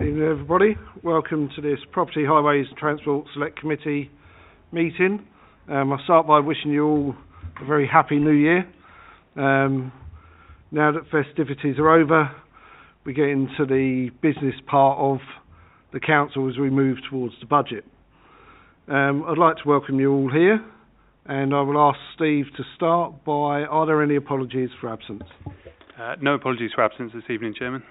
Evening everybody, welcome to this Property, Highways and Transport Select Committee meeting. I'll start by wishing you all a very happy new year. Now that festivities are over, we get into the business part of the council as we move towards the budget. I'd like to welcome you all here, and I will ask Steve to start by, are there any apologies for absence? No apologies for absence this evening, Chairman.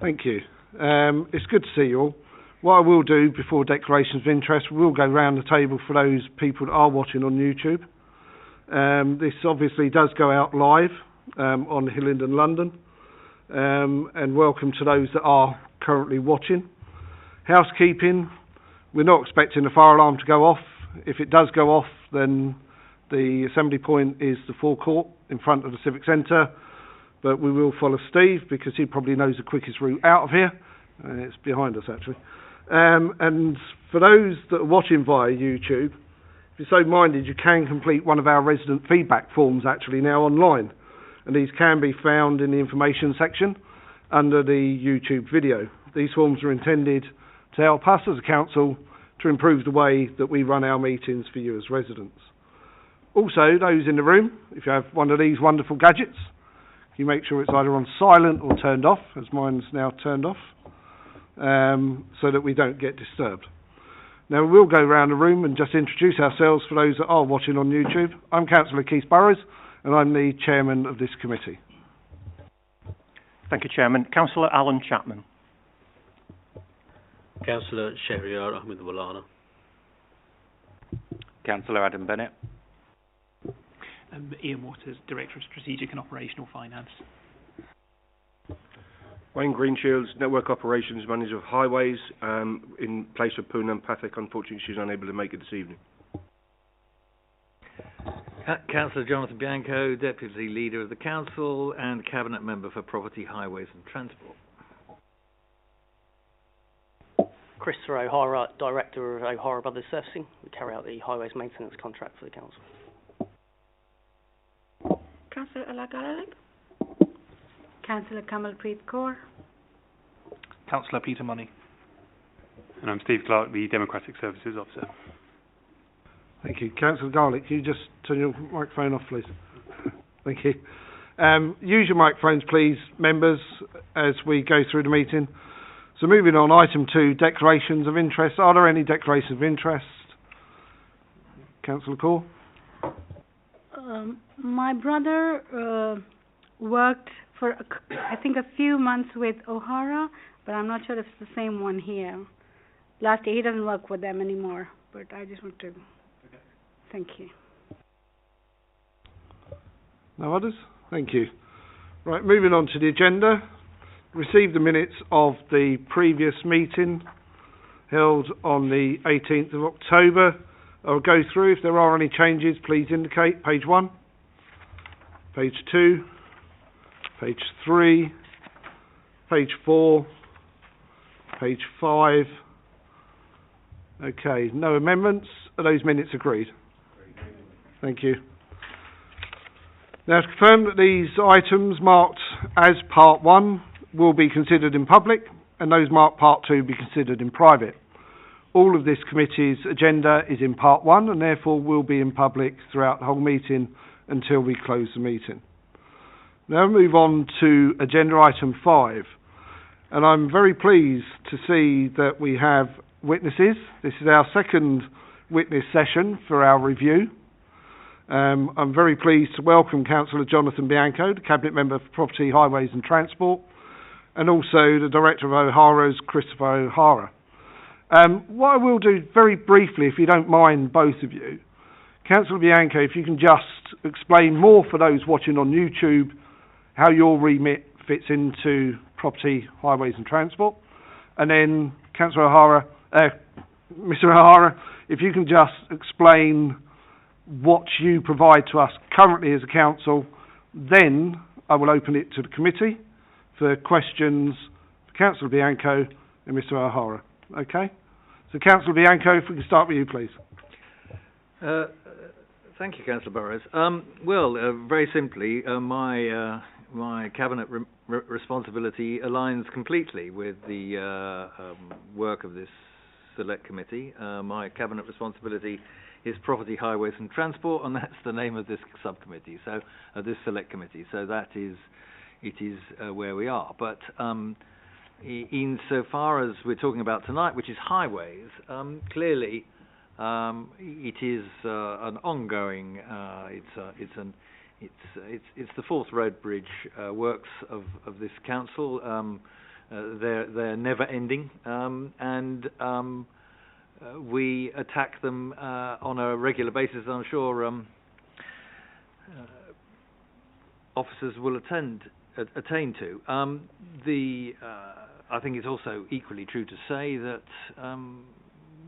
Thank you. It's good to see you all. What I will do before declarations of interest, we will go round the table for those people that are watching on YouTube. This obviously does go out live on Hillingdon, London, and welcome to those that are currently watching. Housekeeping, we're not expecting the fire alarm to go off. If it does go off, then the assembly point is the forecourt in front of the Civic Centre, but we will follow Steve because he probably knows the quickest route out of here. It's behind us actually. And for those that are watching via YouTube, if you're so minded, you can complete one of our resident feedback forms actually now online, and these can be found in the information section under the YouTube video. These forms are intended to help us as a council to improve the way that we run our meetings for you as residents. Also, those in the room, if you have one of these wonderful gadgets, you make sure it's either on silent or turned off, as mine's now turned off, so that we don't get disturbed. Now, we'll go around the room and just introduce ourselves for those that are watching on YouTube. I'm Councillor Keith Burrows, and I'm the chairman of this committee. Thank you, Chairman. Councillor Alan Chapman. Councillor Shehryar Ahmed Walana. Councillor Adam Bennett. Ian Waters, Director of Strategic and Operational Finance. Wayne Greenshields, Network Operations Manager of Highways, in place of Poonam Pathak. Unfortunately, she's unable to make it this evening. Councillor Jonathan Bianco, Deputy Leader of the Council and Cabinet Member for Property, Highways and Transport. Christopher O'Hara, Director of O'Hara Brothers Servicing. We carry out the highways maintenance contract for the council. Councillor Alagaralik. Councillor Kamalpreet Kaur. Councillor Peter Money. And I'm Steve Clark, the Democratic Services Officer. Thank you. Councillor Garlick, can you just turn your microphone off, please? Thank you. Use your microphones, please, members, as we go through the meeting. So moving on, item 2, declarations of interest. Are there any declarations of interest? Councillor Kaur? My brother worked for, I think, a few months with O'Hara, but I'm not sure if it's the same one here. Last year, he doesn't work with them anymore, but I just want to... Okay. Thank you. No others? Thank you. Right, moving on to the agenda. Receive the minutes of the previous meeting held on the 18th of October. I'll go through. If there are any changes, please indicate. Page 1, page 2, page 3, page 4, page 5. Okay, no amendments. Are those minutes agreed? Thank you. Now, to confirm that these items marked as Part 1 will be considered in public, and those marked Part 2 be considered in private. All of this committee's agenda is in Part 1 and therefore will be in public throughout the whole meeting until we close the meeting. Now move on to agenda item 5. And I'm very pleased to see that we have witnesses. This is our second witness session for our review. I'm very pleased to welcome Councillor Jonathan Bianco, the Cabinet Member for Property, Highways and Transport, and also the Director of O'Hara's, Christopher O'Hara. What I will do very briefly, if you don't mind, both of you, Councillor Bianco, if you can just explain more for those watching on YouTube how your remit fits into property, highways and transport. And then Councillor O'Hara, Mr O'Hara, if you can just explain what you provide to us currently as a council, then I will open it to the committee for questions for Councillor Bianco and Mr O'Hara. Okay? So Councillor Bianco, if we can start with you, please. Thank you, Councillor Burrows. Well, very simply, my my cabinet responsibility aligns completely with the work of this select committee. My cabinet responsibility is property, highways and transport, and that's the name of this subcommittee, so this select committee. So it is where we are. But insofar as we're talking about tonight, which is highways, clearly it is an ongoing. It's the fourth road bridge works of this council. They're never ending, and we attack them on a regular basis. I'm sure officers will attain to. I think it's also equally true to say that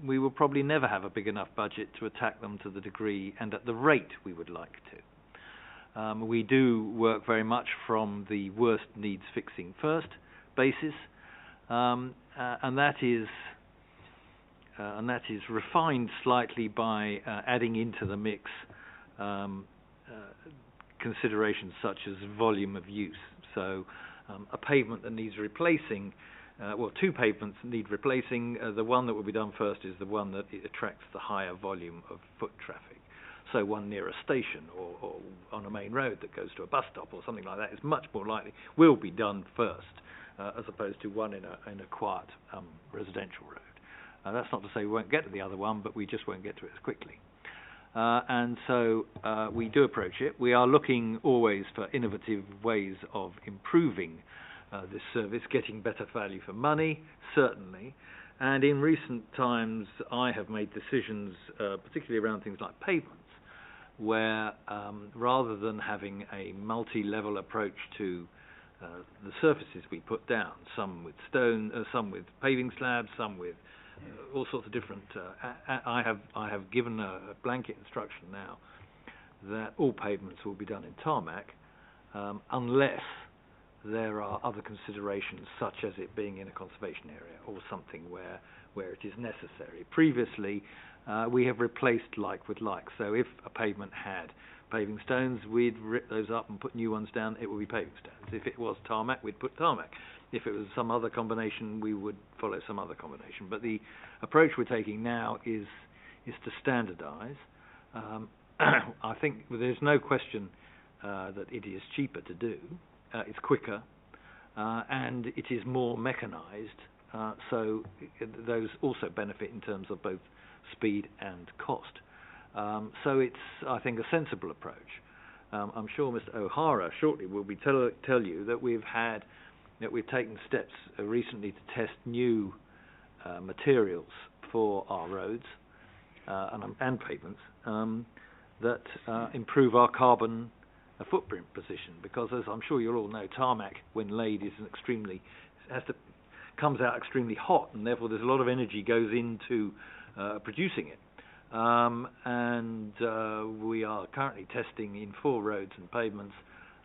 we will probably never have a big enough budget to attack them to the degree and at the rate we would like to. We do work very much from the worst needs fixing first basis, and that is refined slightly by adding into the mix considerations such as volume of use. So a pavement that needs replacing, two pavements need replacing. The one that will be done first is the one that attracts the higher volume of foot traffic. So one near a station or on a main road that goes to a bus stop or something like that is much more likely will be done first, as opposed to one in a quiet residential road. That's not to say we won't get to the other one, but we just won't get to it as quickly. And so we do approach it. We are looking always for innovative ways of improving this service, getting better value for money, certainly. And in recent times, I have made decisions, particularly around things like pavements, where rather than having a multi-level approach to the surfaces we put down, some with stone, some with paving slabs, some with all sorts of different. I have given a blanket instruction now that all pavements will be done in tarmac, unless there are other considerations, such as it being in a conservation area or something where it is necessary. Previously, we have replaced like with like. So if a pavement had paving stones, we'd rip those up and put new ones down. It would be paving stones. If it was tarmac, we'd put tarmac. If it was some other combination, we would follow some other combination. But the approach we're taking now is to standardise. I think there's no question that it is cheaper to do. It's quicker, and it is more mechanised. So those also benefit in terms of both speed and cost. So it's, I think, a sensible approach. I'm sure Mr. O'Hara shortly will be tell you that we've taken steps recently to test new materials for our roads and pavements that improve our carbon footprint position. Because, as I'm sure you'll all know, tarmac, when laid, is comes out extremely hot, and therefore there's a lot of energy goes into producing it. And we are currently testing in 4 roads and pavements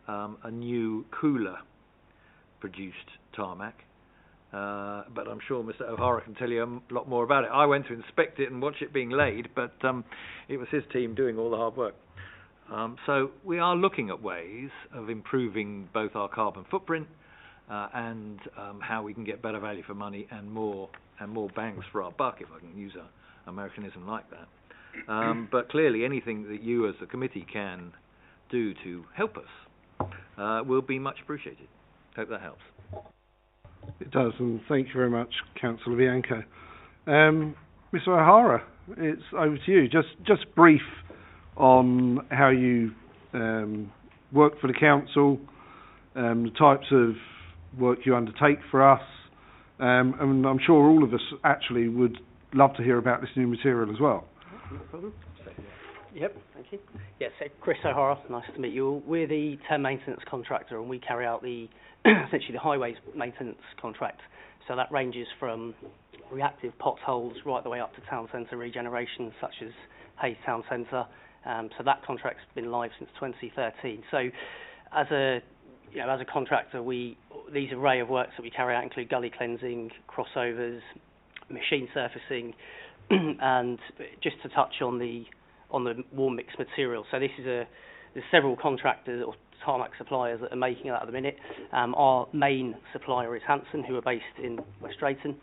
a new cooler produced tarmac, but I'm sure Mr. O'Hara can tell you a lot more about it. I went to inspect it and watch it being laid, but it was his team doing all the hard work. So we are looking at ways of improving both our carbon footprint and how we can get better value for money and more bangs for our buck, if I can use an Americanism like that. But clearly anything that you as a committee can do to help us will be much appreciated. Hope that helps. It does, and thank you very much, Councillor Bianco. Mr. O'Hara, it's over to you. Just brief on how you work for the council, the types of work you undertake for us, and I'm sure all of us actually would love to hear about this new material as well. No problem. Yep, thank you. Yes, so Chris O'Hara, nice to meet you all. We're the 10 maintenance contractor, and we carry out the essentially the highways maintenance contract. So that ranges from reactive potholes right the way up to town centre regeneration, such as Hayes Town Centre. So that contract's been live since 2013. So as a contractor, these array of works that we carry out include gully cleansing, crossovers, machine surfacing, and just to touch on the warm mix material. So there's several contractors or tarmac suppliers that are making that at the minute. Our main supplier is Hanson, who are based in West Drayton.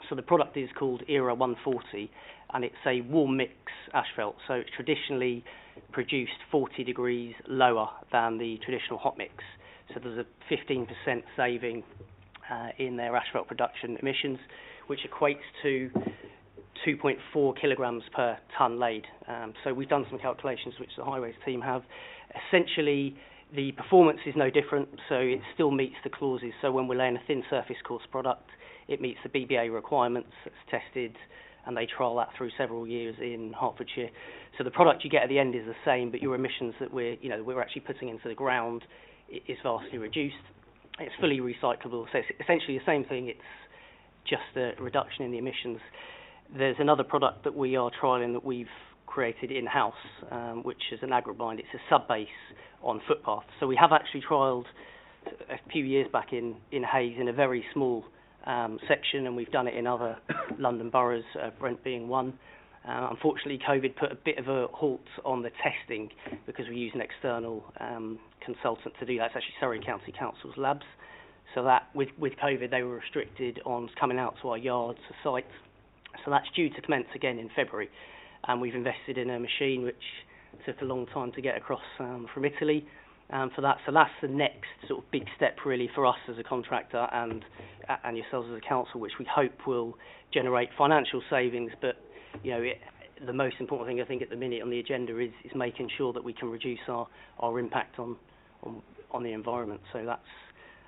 So the product is called Era 140, and it's a warm mix asphalt. So it's traditionally produced 40 degrees lower than the traditional hot mix. So there's a 15% saving in their asphalt production emissions, which equates to 2.4 kilograms per tonne laid. So we've done some calculations which the highways team have. Essentially, the performance is no different, so it still meets the clauses. So when we're laying a thin surface course product, it meets the BBA requirements. It's tested, and they trial that through several years in Hertfordshire. So the product you get at the end is the same, but your emissions that we're actually putting into the ground is vastly reduced. It's fully recyclable, so it's essentially the same thing. It's just a reduction in the emissions. There's another product that we are trialling that we've created in-house, which is an agrobind. It's a sub-base on footpaths. So we have actually trialled a few years back in Hayes in a very small section, and we've done it in other London boroughs, Brent being one. Unfortunately, COVID put a bit of a halt on the testing because we use an external consultant to do that. It's actually Surrey County Council's labs. So that, with COVID, they were restricted on coming out to our yards, to sites. So that's due to commence again in February. And we've invested in a machine which took a long time to get across from Italy for that. So that's the next sort of big step really for us as a contractor and yourselves as a council, which we hope will generate financial savings. But the most important thing I think at the minute on the agenda is making sure that we can reduce our impact on the environment. So that's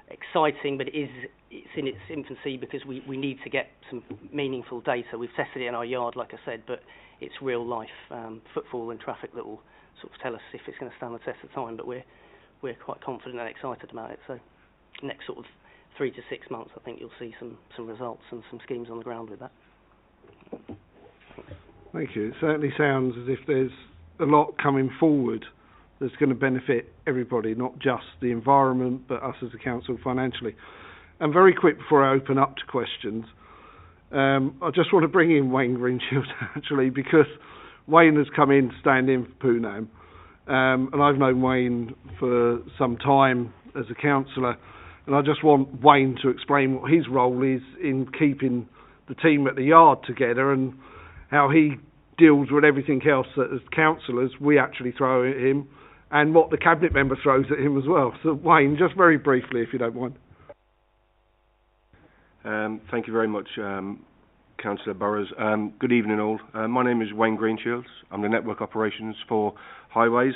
exciting, but it's in its infancy because we need to get some meaningful data. We've tested it in our yard, like I said, but it's real life footfall and traffic that will sort of tell us if it's going to stand the test of time. But we're quite confident and excited about it. So next sort of 3 to 6 months, I think you'll see some results and some schemes on the ground with that. Thank you. It certainly sounds as if there's a lot coming forward that's going to benefit everybody, not just the environment, but us as a council financially. And very quick before I open up to questions, I just want to bring in Wayne Greenshield actually, because Wayne has come in to stand in for Poonam, and I've known Wayne for some time as a councillor, and I just want Wayne to explain what his role is in keeping the team at the yard together and how he deals with everything else that as councillors we actually throw at him and what the cabinet member throws at him as well. So Wayne, just very briefly if you don't mind. Thank you very much, Councillor Burrows. Good evening all. My name is Wayne Greenshields. I'm the Network Operations for Highways,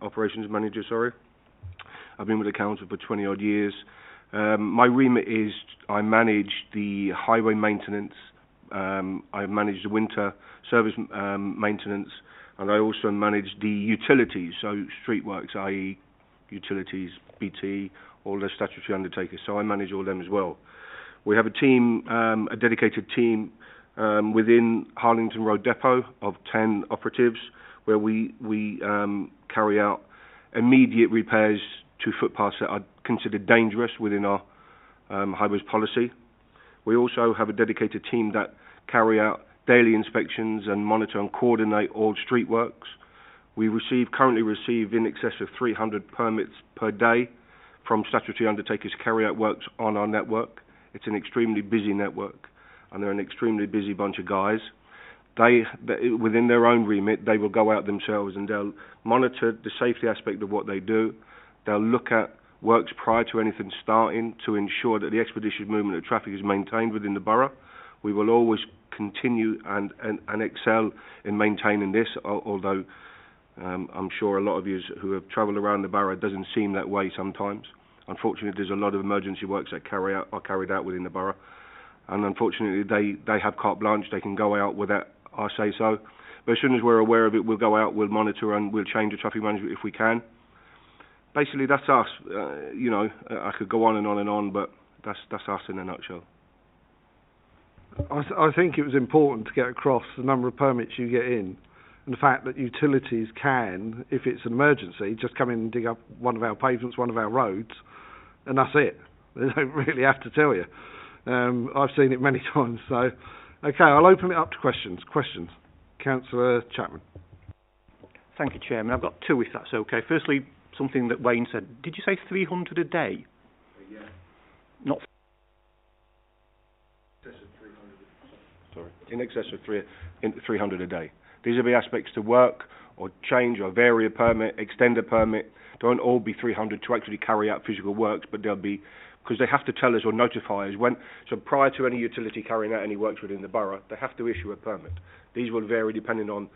Operations Manager, sorry. I've been with the council for 20 odd years. My remit is I manage the highway maintenance, I manage the winter service maintenance, and I also manage the utilities, so street works, i.e. utilities, BT, all the statutory undertakers, so I manage all them as well. We have a team, a dedicated team within Hillingdon Road Depot of 10 operatives where we carry out immediate repairs to footpaths that are considered dangerous within our highways policy. We also have a dedicated team that carry out daily inspections and monitor and coordinate all street works. We currently receive in excess of 300 permits per day from statutory undertakers to carry out works on our network. It's an extremely busy network, and they're an extremely busy bunch of guys. They within their own remit, they will go out themselves and they'll monitor the safety aspect of what they do. They'll look at works prior to anything starting to ensure that the expeditious movement of traffic is maintained within the borough. We will always continue and excel in maintaining this, although I'm sure a lot of you who have travelled around the borough, it doesn't seem that way sometimes. Unfortunately, there's a lot of emergency works that are carried out within the borough, and unfortunately they have carte blanche. They can go out without our say so. But as soon as we're aware of it, we'll go out, we'll monitor, and we'll change the traffic management if we can. Basically, that's us. I could go on and on and on, but that's us in a nutshell. I think it was important to get across the number of permits you get in, and the fact that utilities can, if it's an emergency, just come in and dig up one of our pavements, one of our roads, and that's it. They don't really have to tell you. I've seen it many times. So, okay, I'll open it up to questions. Councillor Chapman. Thank you, Chairman. I've got two, if that's okay. Firstly, something that Wayne said. Did you say 300 a day? Yeah. Not In excess of 300 a day. These are the aspects to work or change or vary a permit, extend a permit. Don't all be 300 to actually carry out physical works, but they'll be, because they have to tell us or notify us so prior to any utility carrying out any works within the borough, they have to issue a permit. These will vary depending on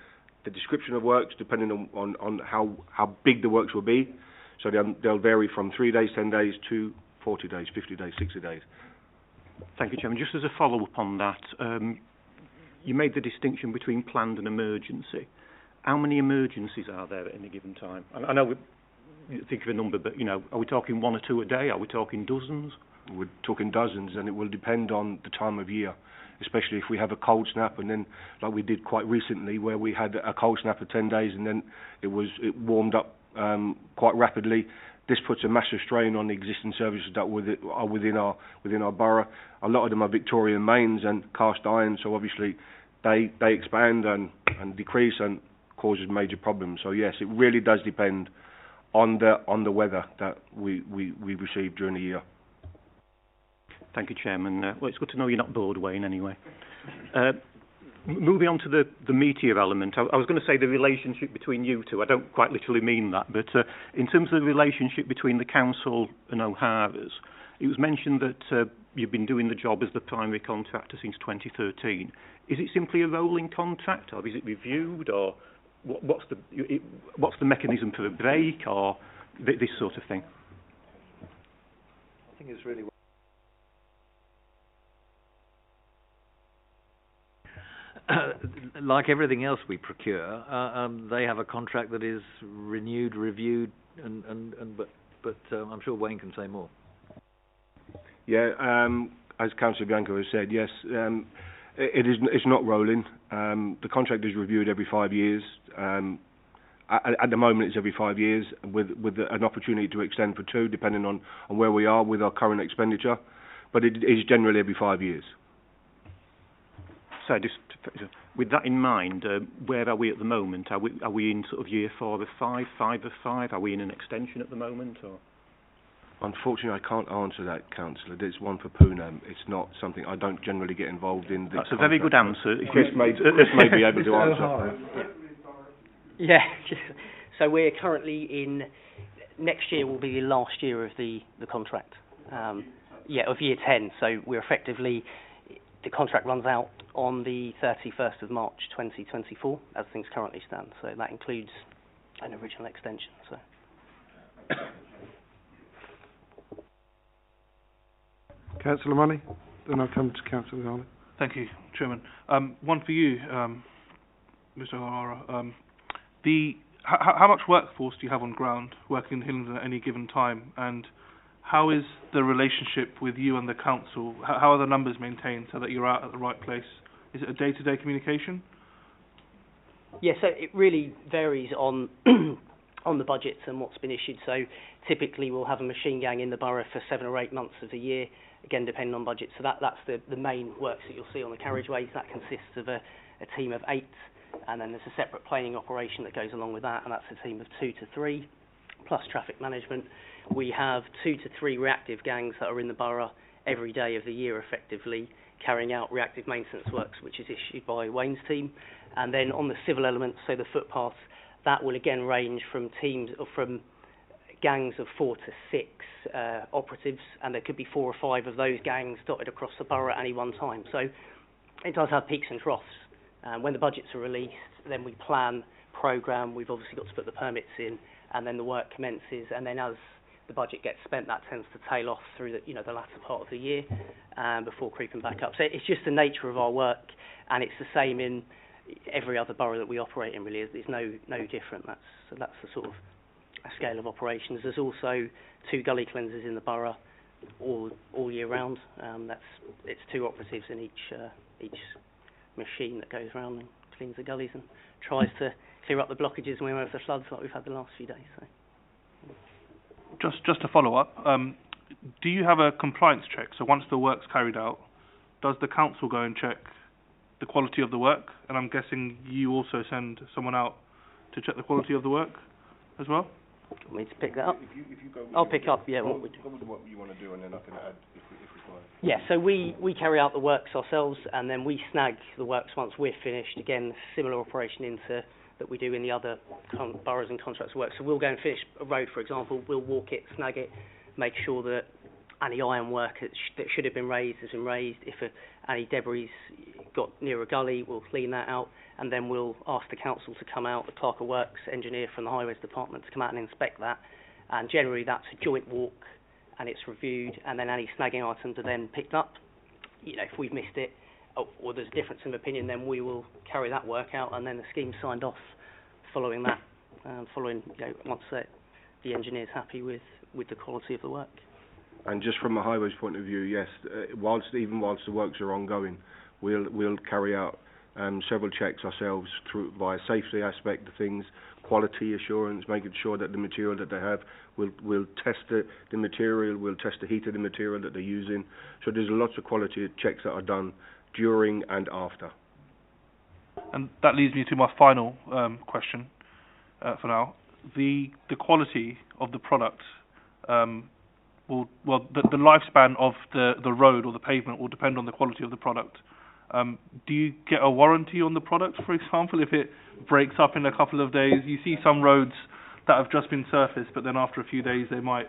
the description of works, depending on how big the works will be. So they'll vary from 3 days, 10 days to 40 days, 50 days, 60 days. Thank you, Chairman. Just as a follow-up on that, you made the distinction between planned and emergency. How many emergencies are there at any given time? I know you think of a number, but, are we talking 1 or 2 a day? Are we talking dozens? We're talking dozens, and it will depend on the time of year, especially if we have a cold snap, and then, like we did quite recently, where we had a cold snap for 10 days, and then it warmed up quite rapidly. This puts a massive strain on the existing services that are within our borough. A lot of them are Victorian mains and cast iron, so obviously they expand and decrease and causes major problems. So yes, it really does depend on the weather that we receive during the year. Thank you, Chairman. Well, it's good to know you're not bored, Wayne, anyway. Moving on to the meatier element, I was going to say the relationship between you two. I don't quite literally mean that, but in terms of the relationship between the council and O'Hara's, it was mentioned that you've been doing the job as the primary contractor since 2013. Is it simply a rolling contract, or is it reviewed, or what's the mechanism for a break, or this sort of thing? I think it's really like everything else we procure, they have a contract that is renewed, reviewed, but I'm sure Wayne can say more. Yeah, as Councillor Bianco has said, yes, it's not rolling. The contract is reviewed every 5 years. At the moment, it's every 5 years, with an opportunity to extend for 2, depending on where we are with our current expenditure. But it is generally every 5 years. So just with that in mind, where are we at the moment? Are we in sort of year 4 of 5, 5 of 5? Are we in an extension at the moment, or? Unfortunately, I can't answer that, Councillor. It's one for Poonam. It's not something I don't generally get involved in. That's a very good answer. Chris may be able to answer. Yeah. So we're currently next year will be the last year of the contract. Of year 10. So we're effectively, the contract runs out on the 31st of March 2024, as things currently stand. So that includes an original extension. So. Councillor Money, then I'll come to Councillor Garner. Thank you, Chairman. One for you, Mr. O'Hara. How much workforce do you have on ground working in Hillingdon at any given time, and how is the relationship with you and the council? How are the numbers maintained so that you're out at the right place? Is it a day-to-day communication? Yeah, so it really varies on on the budgets and what's been issued. So typically we'll have a machine gang in the borough for 7 or 8 months of the year, again depending on budget. So that's the main works that you'll see on the carriageways. That consists of a team of 8, and then there's a separate planing operation that goes along with that, and that's a team of 2 to 3, plus traffic management. We have 2 to 3 reactive gangs that are in the borough every day of the year effectively, carrying out reactive maintenance works, which is issued by Wayne's team. And then on the civil elements, so the footpaths, that will again range from gangs of 4 to 6 operatives, and there could be 4 or 5 of those gangs dotted across the borough at any one time. So it does have peaks and troughs. When the budgets are released, then we plan, programme, we've obviously got to put the permits in, and then the work commences, and then as the budget gets spent, that tends to tail off through the latter part of the year before creeping back up. So it's just the nature of our work, and it's the same in every other borough that we operate in, really. It's no different. That's the sort of a scale of operations. There's also 2 gully cleansers in the borough all year round. It's 2 operatives in each machine that goes around and cleans the gullies and tries to clear up the blockages when we have the floods like we've had the last few days. So. Just to follow up, do you have a compliance check? So once the work's carried out, does the council go and check the quality of the work? And I'm guessing you also send someone out to check the quality of the work as well? Do you want me to pick that up? If you go with I'll your- pick up, yeah, what we do. Go with what you want to do, and then I can add if required. Yeah, so we carry out the works ourselves, and then we snag the works once we're finished. Again, similar operation into that we do in the other boroughs and contracts work. So we'll go and finish a road, for example. We'll walk it, snag it, make sure that any ironwork that should have been raised has been raised. If any debris got near a gully, we'll clean that out, and then we'll ask the council to come out, the clerk of works engineer from the highways department, to come out and inspect that. And generally that's a joint walk, and it's reviewed, and then any snagging items are then picked up. You know, if we've missed it, or there's a difference of opinion, then we will carry that work out, and then the scheme's signed off following that, once the engineer's happy with the quality of the work. And just from a highways point of view, yes, whilst the works are ongoing, we'll carry out several checks ourselves via safety aspect of things, quality assurance, making sure that the material that they have, we'll test the material, we'll test the heat of the material that they're using. So there's lots of quality checks that are done during and after. And that leads me to my final question for now. The quality of the product, the lifespan of the road or the pavement will depend on the quality of the product. Do you get a warranty on the product, for example, if it breaks up in a couple of days? You see some roads that have just been surfaced, but then after a few days they might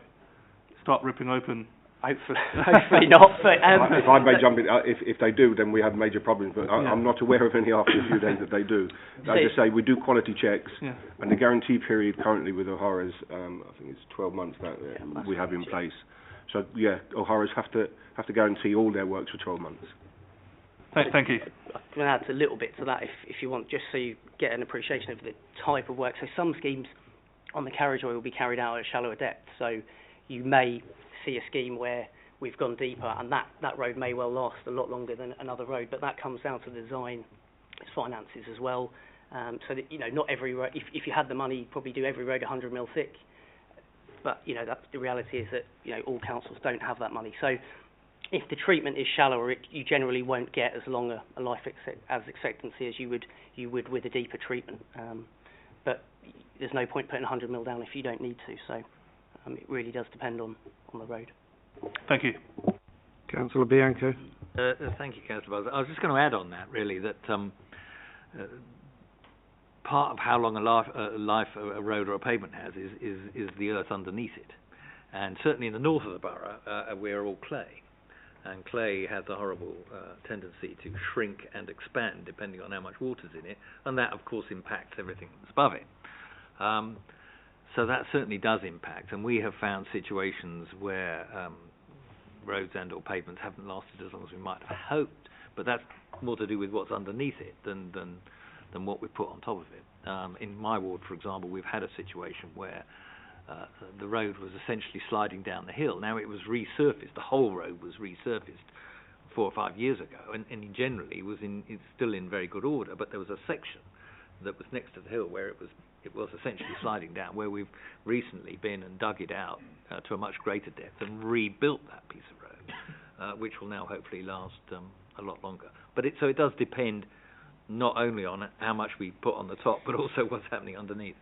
start ripping open. Hopefully not. But, if I may jump in, if they do, then we have major problems. But I'm not aware of any after a few days that they do. As I say, we do quality checks, and the guarantee period currently with O'Hara's, I think it's 12 months that we have in place. So yeah, O'Hara's have to guarantee all their works for 12 months. Thank you. I can add a little bit to that if you want, just so you get an appreciation of the type of work. So some schemes on the carriageway will be carried out at a shallower depth. So you may see a scheme where we've gone deeper, and that road may well last a lot longer than another road, but that comes down to the design, its finances as well. So that, not every road, if you had the money, you'd probably do every road 100 mil thick. But, the reality is that, all councils don't have that money. So if the treatment is shallower, you generally won't get as long a life expectancy as you would with a deeper treatment. But there's no point putting 100 mil down if you don't need to. So it really does depend on the road. Thank you. Councillor Bianco. Thank you, Councillor Burrows. I was just going to add on that, really, that part of how long a life a road or a pavement has is the earth underneath it. And certainly in the north of the borough, we're all clay. And clay has a horrible tendency to shrink and expand depending on how much water's in it, and that, of course, impacts everything that's above it. So that certainly does impact, and we have found situations where roads and or pavements haven't lasted as long as we might have hoped, but that's more to do with what's underneath it than what we put on top of it. In my ward, for example, we've had a situation where the road was essentially sliding down the hill. Now it was resurfaced, the whole road was resurfaced 4 or 5 years ago, and generally it's still in very good order, but there was a section that was next to the hill where it was essentially sliding down, where we've recently been and dug it out to a much greater depth and rebuilt that piece of road, which will now hopefully last a lot longer. But it does depend not only on how much we put on the top, but also what's happening underneath.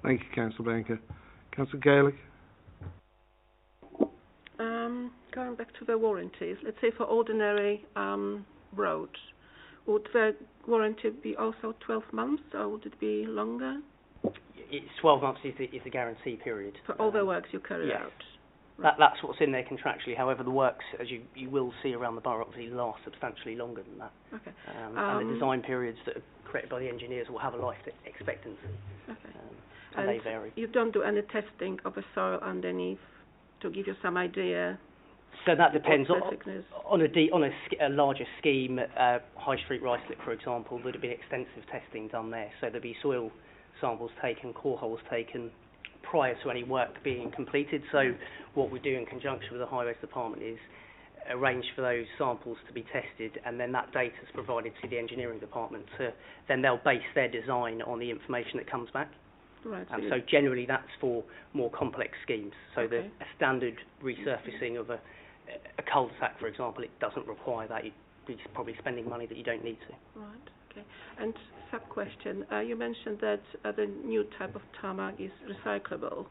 Thank you, Councillor Bianco. Councillor Gaelic. Going back to the warranties, let's say for ordinary roads, would the warranty be also 12 months, or would it be longer? It's 12 months is the guarantee period. For all the works you carry out? Right. That's what's in there contractually. However, the works, as you will see around the borough, obviously last substantially longer than that. Okay. And the design periods that are created by the engineers will have a life expectancy. Okay. And they vary. You don't do any testing of the soil underneath to give you some idea? So that depends on a larger scheme. High Street Ruislip, for example, there'd have been extensive testing done there. So there'd be soil samples taken, core holes taken prior to any work being completed. So what we do in conjunction with the Highways Department is arrange for those samples to be tested, and then that data is provided to the engineering department. Then they'll base their design on the information that comes back. Right. So generally that's for more complex schemes. So a standard resurfacing of a cul-de-sac, for example, it doesn't require that. You'd be probably spending money that you don't need to. Right. Okay. And sub-question, you mentioned that the new type of tarmac is recyclable.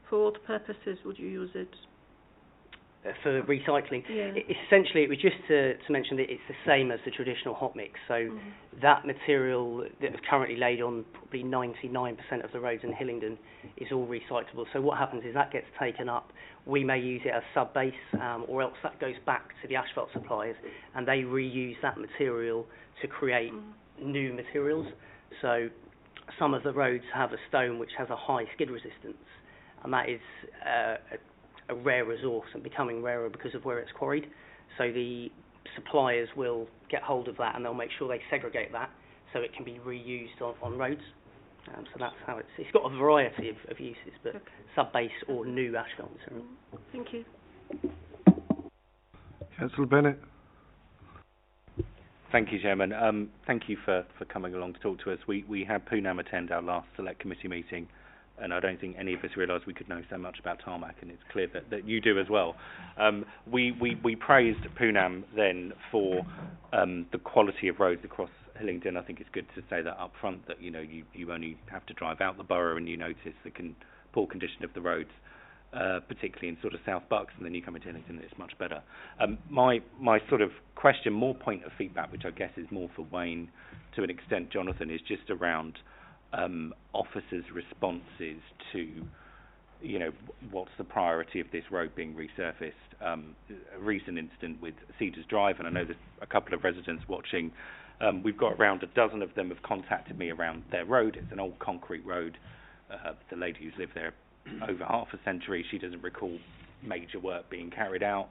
For what purposes would you use it? For recycling, Yeah. Essentially, it was just to mention that it's the same as the traditional hot mix. So that material that is currently laid on probably 99% of the roads in Hillingdon is all recyclable. So what happens is that gets taken up. We may use it as sub-base, or else that goes back to the asphalt suppliers, and they reuse that material to create new materials. So some of the roads have a stone which has a high skid resistance, and that is a rare resource and becoming rarer because of where it's quarried. So the suppliers will get hold of that and they'll make sure they segregate that so it can be reused on roads. So that's how it's got a variety of uses, but sub-base or new asphalt material. Thank you. Councillor Bennett. Thank you, Chairman. Thank you for coming along to talk to us. We had Poonam attend our last select committee meeting, and I don't think any of us realised we could know so much about tarmac, and it's clear that you do as well. We praised Poonam then for the quality of roads across Hillingdon. I think it's good to say that up front, that you only have to drive out the borough and you notice the poor condition of the roads, particularly in sort of South Bucks, and then you come into Hillingdon and it's much better. My sort of question, more point of feedback, which I guess is more for Wayne to an extent, Jonathan, is just around officers' responses to, what's the priority of this road being resurfaced. A recent incident with Cedars Drive, and I know there's a couple of residents watching. We've got around a dozen of them have contacted me around their road. It's an old concrete road. The lady who's lived there over half a century, she doesn't recall major work being carried out.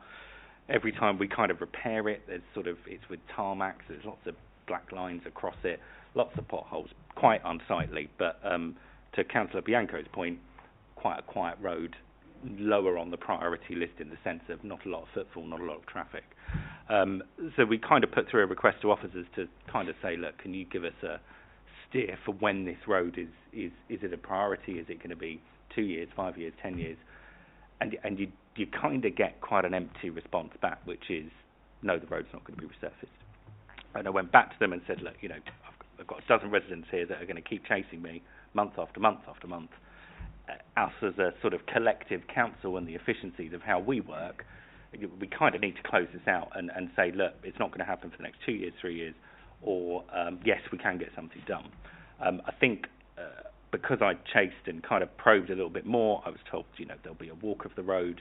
Every time we kind of repair it, it's with tarmac, so there's lots of black lines across it, lots of potholes, quite unsightly, but to Councillor Bianco's point, quite a quiet road, lower on the priority list in the sense of not a lot of footfall, not a lot of traffic. So we kind of put through a request to officers to kind of say, look, can you give us a steer for when this road is it a priority? Is it going to be 2 years, 5 years, 10 years? And you kind of get quite an empty response back, which is, no, the road's not going to be resurfaced. And I went back to them and said, look, I've got a dozen residents here that are going to keep chasing me month after month after month. Us as a sort of collective council and the efficiencies of how we work, we kind of need to close this out and say, look, it's not going to happen for the next 2 years, 3 years, or yes, we can get something done. I think because I chased and kind of probed a little bit more, I was told, there'll be a walk of the road,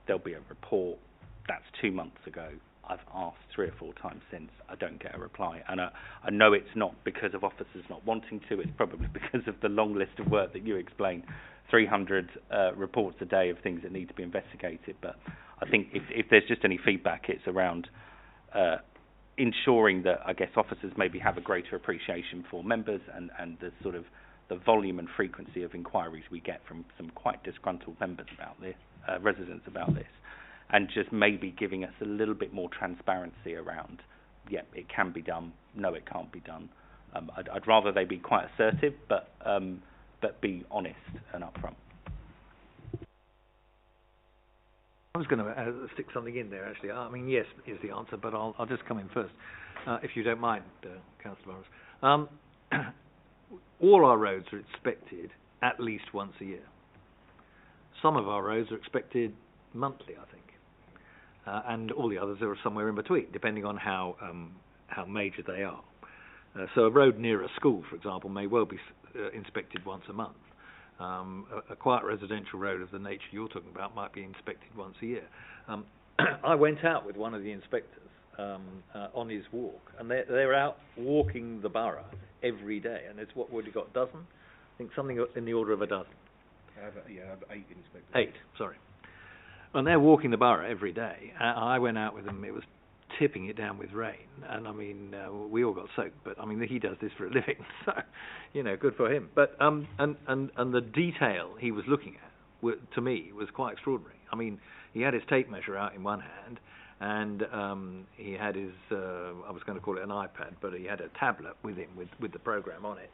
there'll be a report. That's 2 months ago. I've asked 3 or 4 times since. I don't get a reply. And I know it's not because of officers not wanting to. It's probably because of the long list of work that you explained. 300 reports a day of things that need to be investigated. But I think if there's just any feedback, it's around ensuring that, I guess, officers maybe have a greater appreciation for members and the sort of the volume and frequency of inquiries we get from some quite disgruntled members about this, residents about this. And just maybe giving us a little bit more transparency around, it can be done, no, it can't be done. I'd rather they be quite assertive, but be honest and upfront. I was going to stick something in there, actually. I mean, yes is the answer, but I'll just come in first, if you don't mind, Councillor Burrows. All our roads are inspected at least once a year. Some of our roads are inspected monthly, I think. And all the others are somewhere in between, depending on how major they are. So a road near a school, for example, may well be inspected once a month. A quiet residential road of the nature you're talking about might be inspected once a year. I went out with one of the inspectors on his walk, and they're out walking the borough every day. And it's what have you got, a dozen? I think something in the order of a dozen. I have 8 inspectors. 8, sorry. And they're walking the borough every day. I went out with them. It was tipping it down with rain, and I mean, we all got soaked. But I mean, he does this for a living, so good for him. But and the detail he was looking at, to me, was quite extraordinary. I mean, he had his tape measure out in one hand, and he had his I was going to call it an iPad, but he had a tablet with him with the program on it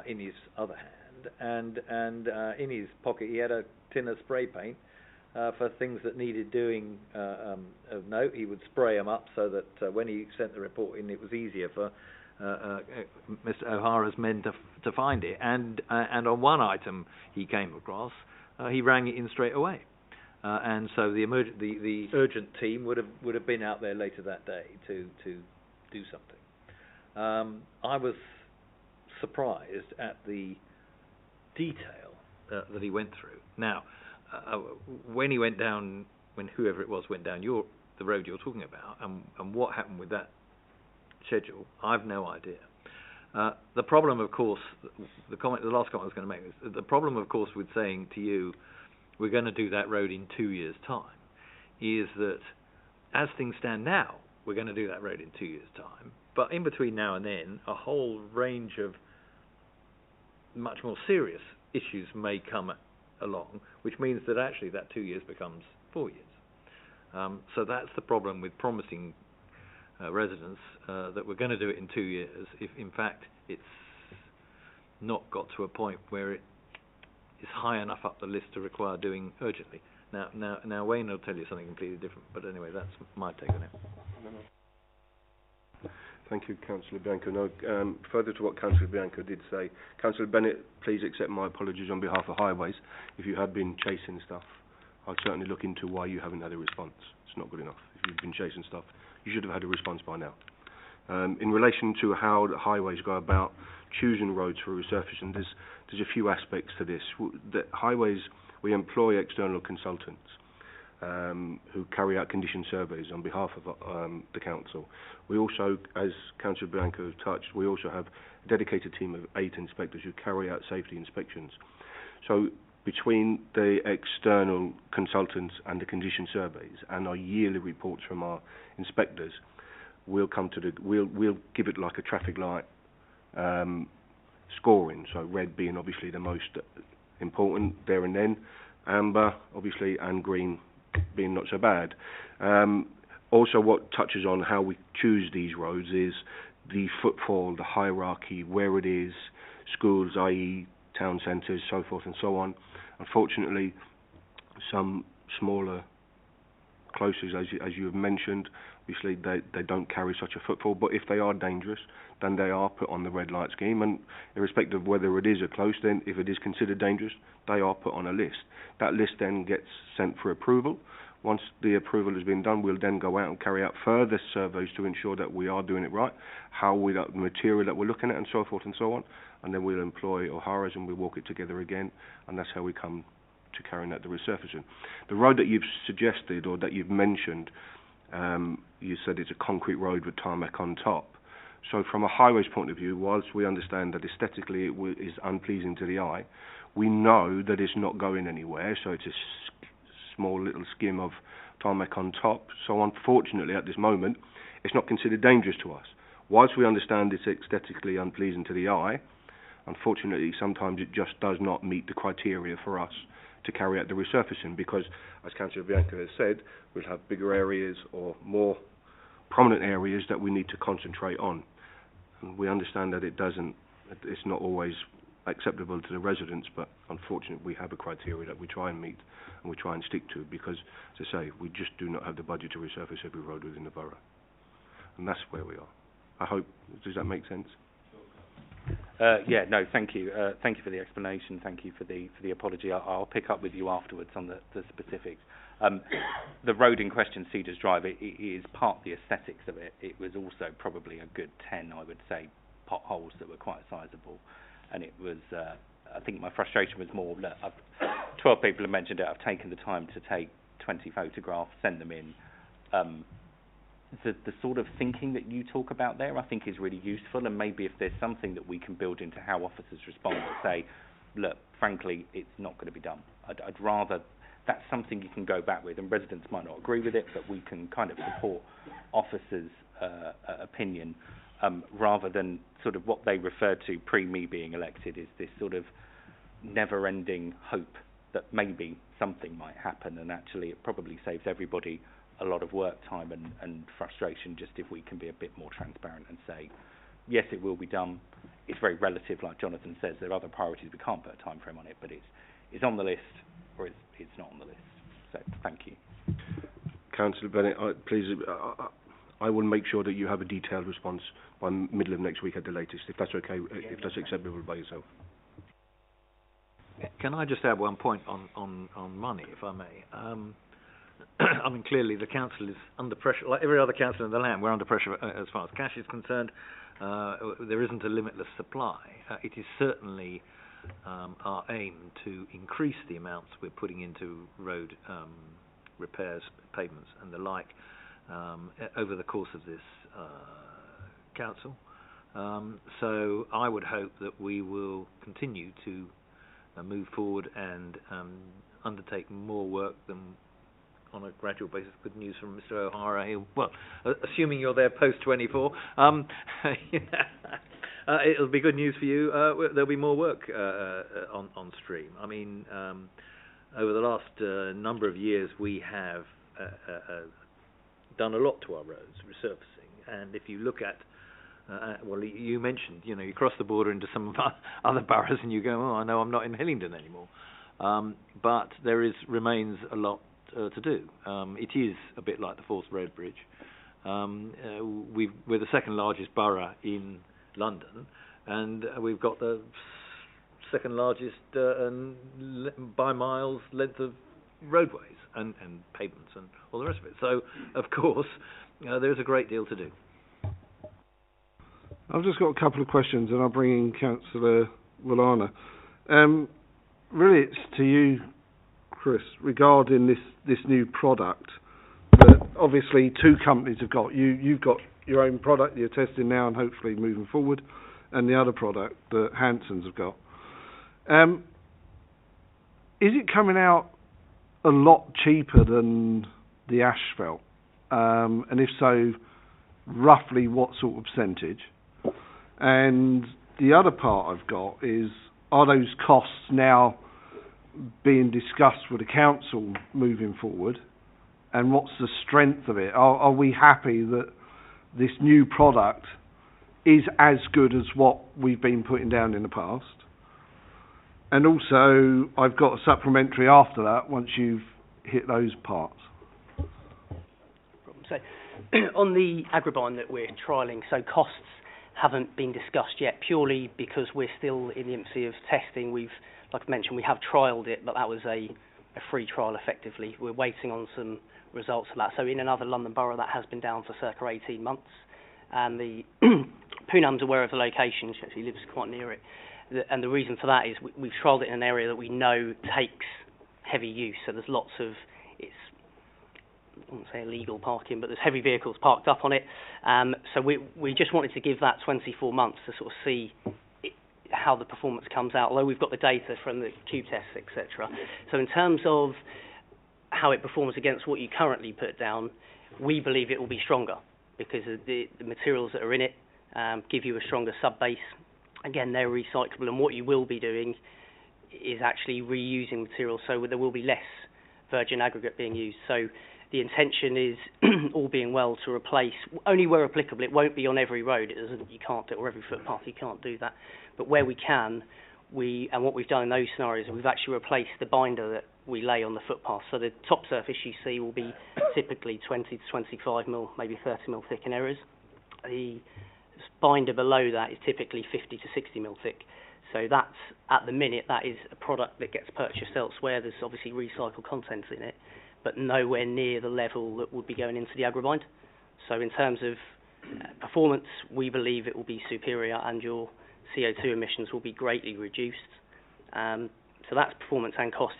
in his other hand, and in his pocket he had a tin of spray paint. For things that needed doing of note, he would spray them up so that when he sent the report in, it was easier for Mr. O'Hara's men to find it, and on one item he came across, he rang it in straight away, and so the urgent team would have been out there later that day to do something. I was surprised at the detail that he went through. Now, when he went down, when whoever it was went down the road you're talking about, and what happened with that schedule, I've no idea. The problem, of course, the last comment I was going to make is the problem, of course, with saying to you, we're going to do that road in 2 years' time, is that as things stand now, we're going to do that road in 2 years' time. But in between now and then, a whole range of much more serious issues may come along, which means that actually that 2 years becomes 4 years. So that's the problem with promising residents that we're going to do it in 2 years, if in fact it's not got to a point where it is high enough up the list to require doing urgently. Now Wayne will tell you something completely different, but anyway, that's my take on it. Thank you, Councillor Bianco. No, further to what Councillor Bianco did say, Councillor Bennett, please accept my apologies on behalf of Highways. If you have been chasing stuff, I'll certainly look into why you haven't had a response. It's not good enough. If you've been chasing stuff, you should have had a response by now. In relation to how the Highways go about choosing roads for resurfacing, there's a few aspects to this. The Highways, we employ external consultants who carry out condition surveys on behalf of the council. We also, as Councillor Bianco touched, we also have a dedicated team of 8 inspectors who carry out safety inspections. So between the external consultants and the condition surveys and our yearly reports from our inspectors, we'll give it like a traffic light scoring. So red being obviously the most important there and then, amber obviously, and green being not so bad. Also, what touches on how we choose these roads is the footfall, the hierarchy, where it is, schools, i.e. town centres, so forth and so on. Unfortunately, some smaller closes, as you have mentioned, obviously they don't carry such a footfall, but if they are dangerous, then they are put on the red light scheme, and irrespective of whether it is a close, then if it is considered dangerous, they are put on a list. That list then gets sent for approval. Once the approval has been done, we'll then go out and carry out further surveys to ensure that we are doing it right, the material that we're looking at, and so forth and so on, and then we'll employ O'Hara's and we'll walk it together again, and that's how we come to carrying out the resurfacing. The road that you've suggested or that you've mentioned, you said it's a concrete road with tarmac on top. So from a highways point of view, whilst we understand that aesthetically it is unpleasing to the eye, we know that it's not going anywhere, so it's a small little skim of tarmac on top. So unfortunately at this moment, it's not considered dangerous to us. Whilst we understand it's aesthetically unpleasing to the eye, unfortunately sometimes it just does not meet the criteria for us to carry out the resurfacing, because, as Councillor Bianco has said, we'll have bigger areas or more prominent areas that we need to concentrate on. And we understand that it's not always acceptable to the residents, but unfortunately we have a criteria that we try and meet and we try and stick to, because, as I say, we just do not have the budget to resurface every road within the borough. And that's where we are. I hope, does that make sense? Yeah, no, thank you. Thank you for the explanation. Thank you for the apology. I'll pick up with you afterwards on the specifics. The road in question, Cedars Drive, it is part the aesthetics of it. It was also probably a good 10, I would say, potholes that were quite sizable. And it was, I think my frustration was more, look, 12 people have mentioned it. I've taken the time to take 20 photographs, send them in. The sort of thinking that you talk about there, I think, is really useful, and maybe if there's something that we can build into how officers respond to say, look, frankly, it's not going to be done. I'd rather, that's something you can go back with, and residents might not agree with it, but we can kind of support officers' opinion, rather than sort of what they refer to pre-me being elected is this sort of never-ending hope that maybe something might happen, and actually it probably saves everybody a lot of work time and frustration just if we can be a bit more transparent and say, yes, it will be done. It's very relative, like Jonathan says. There are other priorities. We can't put a time frame on it, but it's on the list or it's not on the list. So thank you. Councillor Bennett, please, I will make sure that you have a detailed response by middle of next week at the latest, if that's okay, if that's acceptable by yourself. Can I just add one point on money, if I may? I mean, clearly the council is under pressure, like every other council in the land. We're under pressure as far as cash is concerned. There isn't a limitless supply. It is certainly our aim to increase the amounts we're putting into road repairs, pavements and the like over the course of this council. So I would hope that we will continue to move forward and undertake more work than on a gradual basis. Good news from Mr. O'Hara. Well, assuming you're there post-24, it'll be good news for you. There'll be more work on stream. I mean, over the last number of years, we have done a lot to our roads, resurfacing. And if you look at, well, you mentioned, you cross the border into some of our other boroughs and you go, oh, I know I'm not in Hillingdon anymore. But there remains a lot to do. It is a bit like the Forth Road Bridge. We're the second largest borough in London, and we've got the second largest by miles length of roadways and pavements and all the rest of it. So, of course, there's a great deal to do. I've just got a couple of questions, and I'll bring in Councillor Wallana. Really, it's to you, Chris, regarding this new product that obviously two companies have got. You've got your own product you're testing now and hopefully moving forward, and the other product that Hanson's have got. Is it coming out a lot cheaper than the asphalt? And if so, roughly what sort of percentage? And the other part I've got is, are those costs now being discussed with the council moving forward? And what's the strength of it? Are we happy that this new product is as good as what we've been putting down in the past? And also, I've got a supplementary after that, once you've hit those parts. So, on the Agribine that we're trialling, so costs haven't been discussed yet, purely because we're still in the infancy of testing. Like I mentioned, we have trialled it, but that was a free trial effectively. We're waiting on some results of that. So in another London borough, that has been down for circa 18 months. And the Poonam's aware of the location, she actually lives quite near it. And the reason for that is we've trialled it in an area that we know takes heavy use. So there's lots of, I wouldn't say illegal parking, but there's heavy vehicles parked up on it. So we just wanted to give that 24 months to sort of see how the performance comes out, although we've got the data from the cube tests, etc. So in terms of how it performs against what you currently put down, we believe it will be stronger because of the materials that are in it give you a stronger sub-base. Again, they're recyclable, and what you will be doing is actually reusing materials, so there will be less virgin aggregate being used. So the intention is, all being well, to replace, only where applicable. It won't be on every road. You can't do it, or every footpath. You can't do that. But where we can, and what we've done in those scenarios, we've actually replaced the binder that we lay on the footpath. So the top surface you see will be typically 20 to 25 mil, maybe 30 mil thick in areas. The binder below that is typically 50 to 60 mil thick. So that's, at the minute, that is a product that gets purchased elsewhere. There's obviously recycled content in it, but nowhere near the level that would be going into the Agribind. So in terms of performance, we believe it will be superior, and your CO2 emissions will be greatly reduced. So that's performance and cost.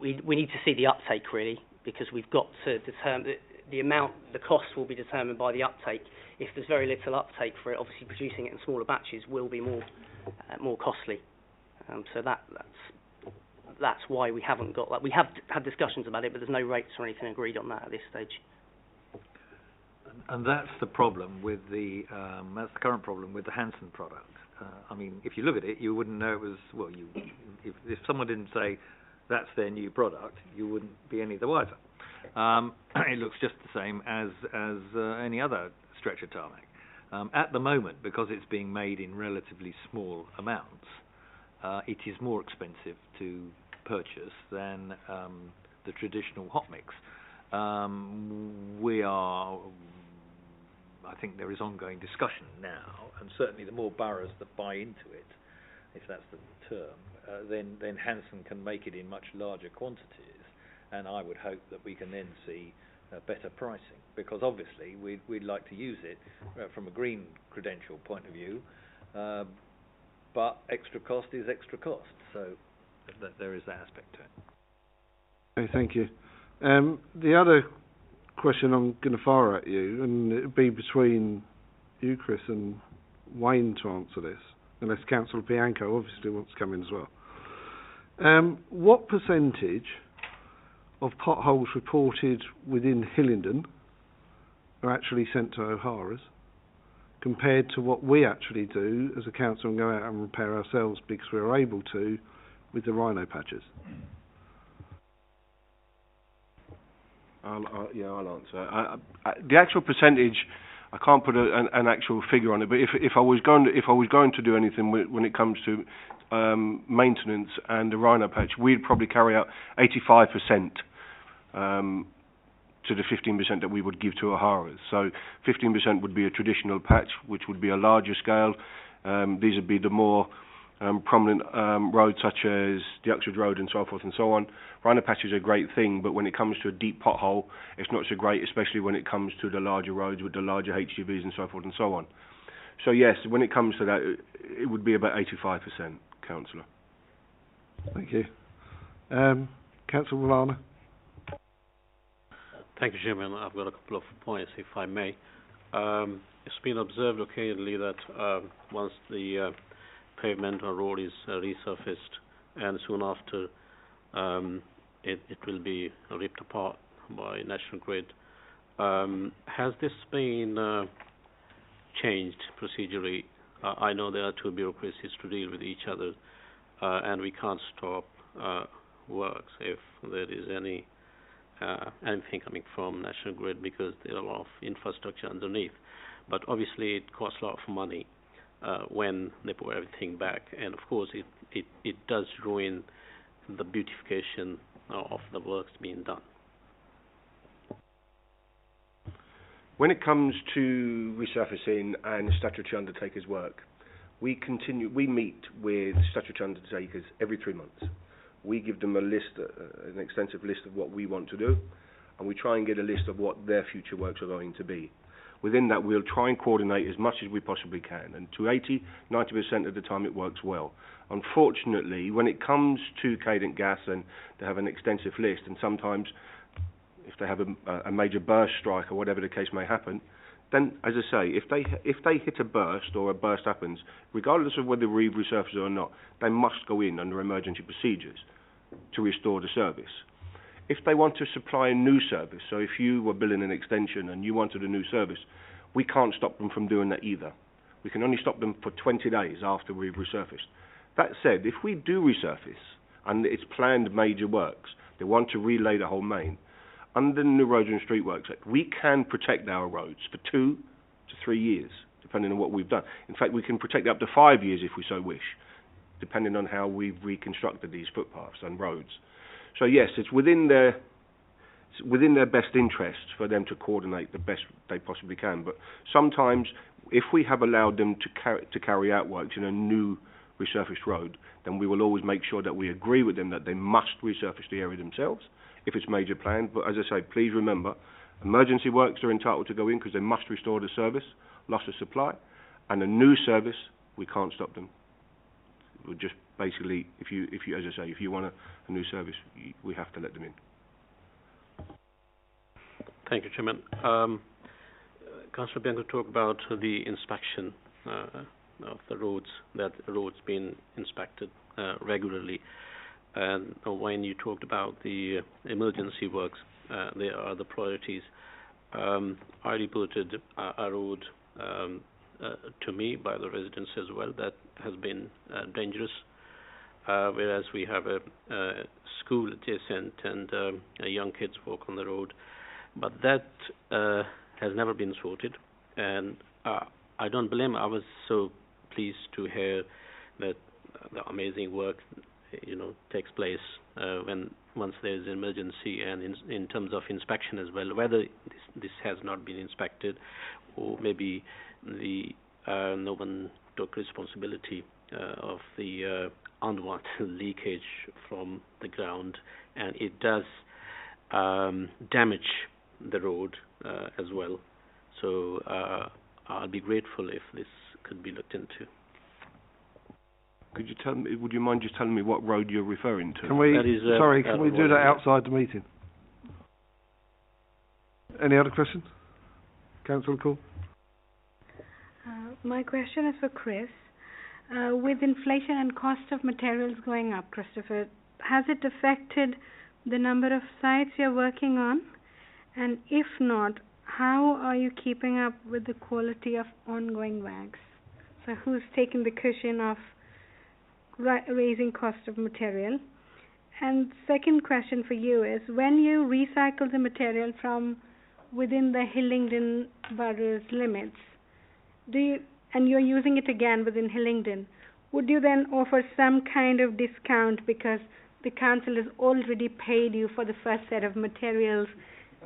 We need to see the uptake, really, because we've got to determine the cost will be determined by the uptake. If there's very little uptake for it, obviously producing it in smaller batches will be more costly. So that's why we haven't got that. We have had discussions about it, but there's no rates or anything agreed on that at this stage. And that's the problem with that's the current problem with the Hanson product. I mean, if you look at it, you wouldn't know it was, well, if someone didn't say that's their new product, you wouldn't be any the wiser. It looks just the same as any other stretcher tarmac. At the moment, because it's being made in relatively small amounts, it is more expensive to purchase than the traditional hot mix. We are I think there is ongoing discussion now, and certainly the more boroughs that buy into it, if that's the term, then Hanson can make it in much larger quantities, and I would hope that we can then see better pricing, because obviously we'd like to use it from a green credential point of view, but extra cost is extra cost, so there is that aspect to it. Okay, thank you. The other question I'm going to fire at you, and it would be between you, Chris, and Wayne to answer this, unless Councillor Bianco obviously wants to come in as well. What percentage of potholes reported within Hillingdon are actually sent to O'Hara's, compared to what we actually do as a council and go out and repair ourselves because we're able to with the rhino patches? I'll answer. The actual percentage, I can't put an actual figure on it. But if I was going to do anything when it comes to maintenance and the rhino patch, we'd probably carry out 85% to the 15% that we would give to O'Hara's. So 15% would be a traditional patch, which would be a larger scale. These would be the more prominent roads such as the Uxbridge Road and so forth and so on. Rhino patch is a great thing, but when it comes to a deep pothole, it's not so great, especially when it comes to the larger roads with the larger HGVs and so forth and so on. So yes, when it comes to that, it would be about 85%, Councillor. Thank you. Councillor Milana. Thank you, Chairman. I've got a couple of points, if I may. It's been observed occasionally that once the pavement or road is resurfaced, and soon after it will be ripped apart by National Grid. Has this been changed procedurally? I know there are two bureaucracies to deal with each other, and we can't stop works if there is anything coming from National Grid, because there are a lot of infrastructure underneath. But obviously it costs a lot of money when they put everything back, and of course it does ruin the beautification of the works being done. When it comes to resurfacing and statutory undertakers' work, we meet with statutory undertakers every 3 months. We give them a list, an extensive list of what we want to do, and we try and get a list of what their future works are going to be. Within that, we'll try and coordinate as much as we possibly can, and to 80-90% of the time it works well. Unfortunately, when it comes to Cadent Gas, and they have an extensive list, and sometimes if they have a major burst strike or whatever the case may happen, then, as I say, if they hit a burst or a burst happens, regardless of whether we resurface it or not, they must go in under emergency procedures to restore the service. If they want to supply a new service, so if you were building an extension and you wanted a new service, we can't stop them from doing that either. We can only stop them for 20 days after we've resurfaced. That said, if we do resurface and it's planned major works, they want to relay the whole main, under the New Roads and Street Works Act, we can protect our roads for 2 to 3 years, depending on what we've done. In fact, we can protect up to 5 years if we so wish, depending on how we've reconstructed these footpaths and roads. So yes, it's within their best interest for them to coordinate the best they possibly can. But sometimes, if we have allowed them to carry out works in a new resurfaced road, then we will always make sure that we agree with them that they must resurface the area themselves, if it's major planned. But as I say, please remember, emergency works are entitled to go in because they must restore the service, loss of supply, and a new service, we can't stop them. We'll just basically, if you, as I say, if you want a new service, we have to let them in. Thank you, Chairman. Councillor Bianco talked about the inspection of the roads, that roads being inspected regularly. And when you talked about the emergency works, there are the priorities. I reported a road to me by the residents as well that has been dangerous, whereas we have a school adjacent and young kids walk on the road. But that has never been sorted, and I don't blame. I was so pleased to hear that the amazing work takes place once there is an emergency, and in terms of inspection as well, whether this has not been inspected, or maybe no one took responsibility of the unwanted leakage from the ground, and it does damage the road as well. So I'll be grateful if this could be looked into. Could you tell me? Would you mind just telling me what road you're referring to? Can we? That is, Can we do that outside the meeting? Any other questions? Councillor Cole? My question is for Chris. With inflation and cost of materials going up, Christopher, has it affected the number of sites you're working on? And if not, how are you keeping up with the quality of ongoing works? So who's taking the cushion of raising cost of material? And second question for you is, when you recycle the material from within the Hillingdon borough's limits, and you're using it again within Hillingdon, would you then offer some kind of discount because the council has already paid you for the first set of materials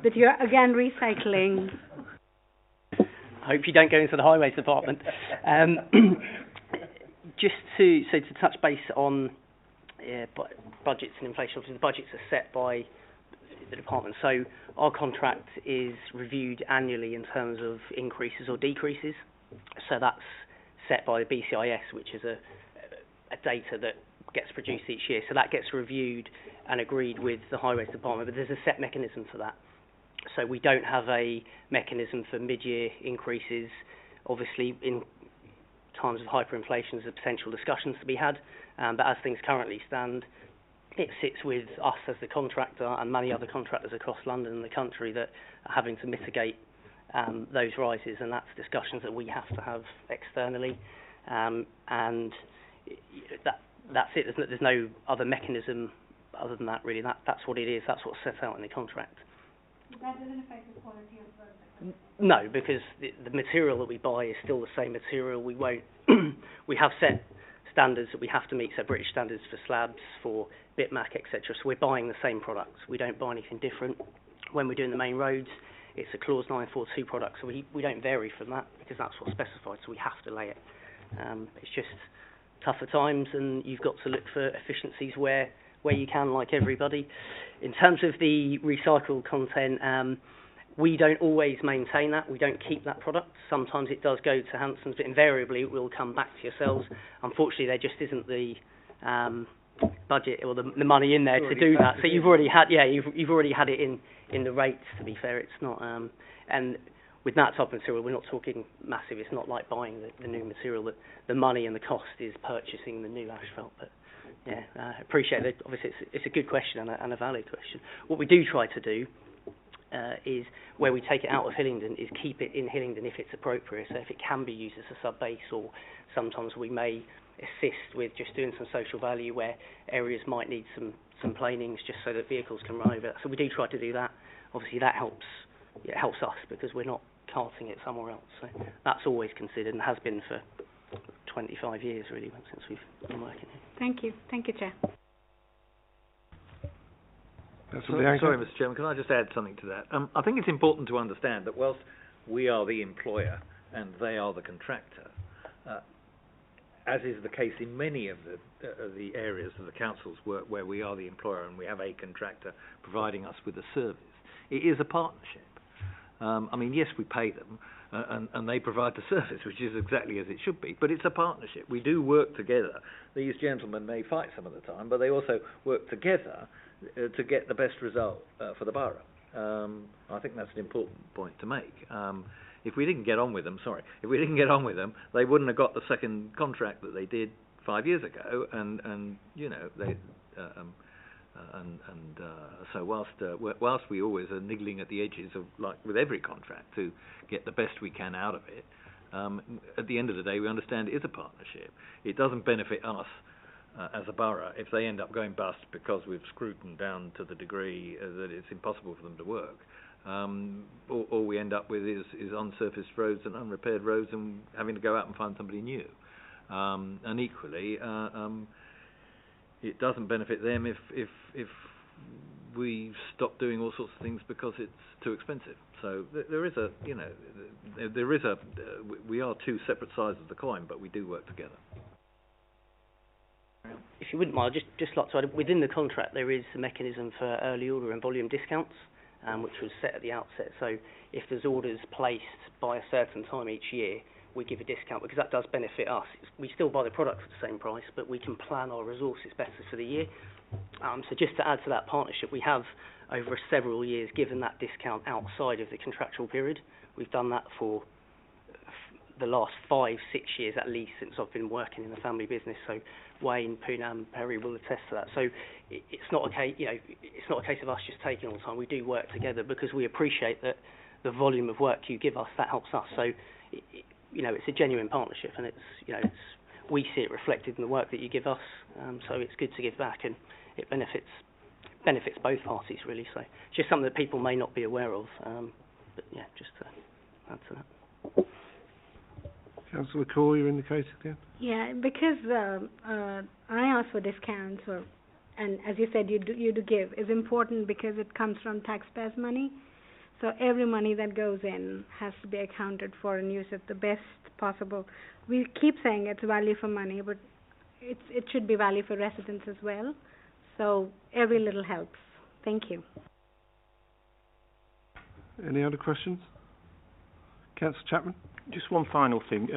that you're again recycling? I hope you don't go into the highways department. Just to touch base on budgets and inflation, obviously the budgets are set by the department. So our contract is reviewed annually in terms of increases or decreases. So that's set by the BCIS, which is a data that gets produced each year. So that gets reviewed and agreed with the highways department, but there's a set mechanism for that. So we don't have a mechanism for mid-year increases. Obviously, in times of hyperinflation, there's a potential discussions to be had, but as things currently stand, it sits with us as the contractor and many other contractors across London and the country that are having to mitigate those rises, and that's discussions that we have to have externally, and that's it. There's no other mechanism other than that, really. That's what it is. That's what's set out in the contract. That doesn't affect the quality of work? No, because the material that we buy is still the same material. We won't. We have set standards that we have to meet, so British standards for slabs, for bitmac, etc. So we're buying the same products. We don't buy anything different. When we're doing the main roads, it's a Clause 942 product, so we don't vary from that because that's what's specified, so we have to lay it. It's just tougher times, and you've got to look for efficiencies where you can, like everybody. In terms of the recycled content, we don't always maintain that. We don't keep that product. Sometimes it does go to Hanson's, but invariably it will come back to yourselves. Unfortunately, there just isn't the budget or the money in there to do that. So you've already had, you've already had it in the rates. To be fair, it's not. And with that type of material, we're not talking massive. It's not like buying the new material. That the money and the cost is purchasing the new asphalt. But yeah, I appreciate it. Obviously, it's a good question and a valid question. What we do try to do is where we take it out of Hillingdon is keep it in Hillingdon if it's appropriate. So if it can be used as a sub-base, or sometimes we may assist with just doing some social value where areas might need some planings just so that vehicles can run over. So we do try to do that. Obviously that helps. It helps us because we're not carting it somewhere else. So that's always considered and has been for 25 years really since we've been working here. Thank you. Thank you, Chair. Sorry, Mr. Chairman, can I just add something to that? I think it's important to understand that whilst we are the employer and they are the contractor, as is the case in many of the areas of the councils where we are the employer and we have a contractor providing us with a service, it is a partnership. I mean, yes, we pay them and they provide the service, which is exactly as it should be, but it's a partnership. We do work together. These gentlemen may fight some of the time, but they also work together to get the best result for the borough. I think that's an important point to make. If we didn't get on with them, they wouldn't have got the second contract that they did 5 years ago, and you know they. So whilst we always are niggling at the edges of, like with every contract, to get the best we can out of it, at the end of the day we understand it is a partnership. It doesn't benefit us as a borough if they end up going bust because we've screwed them down to the degree that it's impossible for them to work. All we end up with is unsurfaced roads and unrepaired roads and having to go out and find somebody new. And equally, it doesn't benefit them if we stop doing all sorts of things because it's too expensive. So there is a, you know, there is a, we are two separate sides of the coin, but we do work together. If you wouldn't mind, just like to add, within the contract there is a mechanism for early order and volume discounts, which was set at the outset. So if there's orders placed by a certain time each year, we give a discount because that does benefit us. We still buy the product at the same price, but we can plan our resources better for the year. So just to add to that partnership, we have over several years given that discount outside of the contractual period. We've done that for the last 5-6 years at least since I've been working in the family business. So Wayne, Poonam, Perry will attest to that. So it's not a case, you know, it's not a case of us just taking all the time. We do work together because we appreciate that the volume of work you give us, that helps us. So you know, it's a genuine partnership, and it's, you know, we see it reflected in the work that you give us. So it's good to give back, and it benefits both parties really. So it's just something that people may not be aware of. But yeah, just to add to that. Councillor Core, you indicated again? Yeah, because I ask for discounts, and as you said, you do give, is important because it comes from taxpayers' money. So every money that goes in has to be accounted for and used at the best possible. We keep saying it's value for money, but it should be value for residents as well. So every little helps. Thank you. Any other questions? Councillor Chapman? Just one final thing.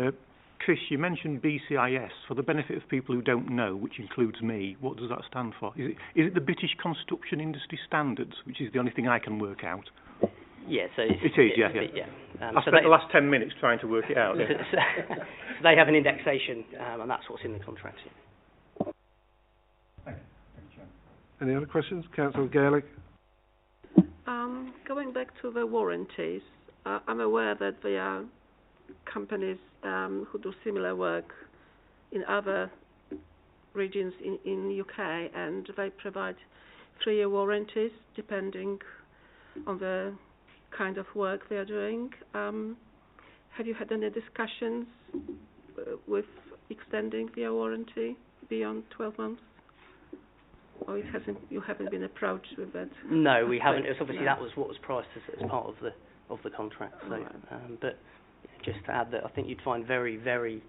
Chris, you mentioned BCIS. For the benefit of people who don't know, which includes me, what does that stand for? Is it the British Construction Industry Standards, which is the only thing I can work out? Yeah, so it is, yeah. I spent the last 10 minutes trying to work it out. Yeah. So they have an indexation, and that's what's in the contract. Yeah. Any other questions? Councillor Gaelic? Going back to the warranties, I'm aware that there are companies who do similar work in other regions in UK, and they provide 3-year warranties depending on the kind of work they are doing. Have you had any discussions with extending the warranty beyond 12 months? Or you haven't been approached with that? No, we haven't. It's obviously that was what was priced as part of the contract. So, but just to add that I think you'd find very, very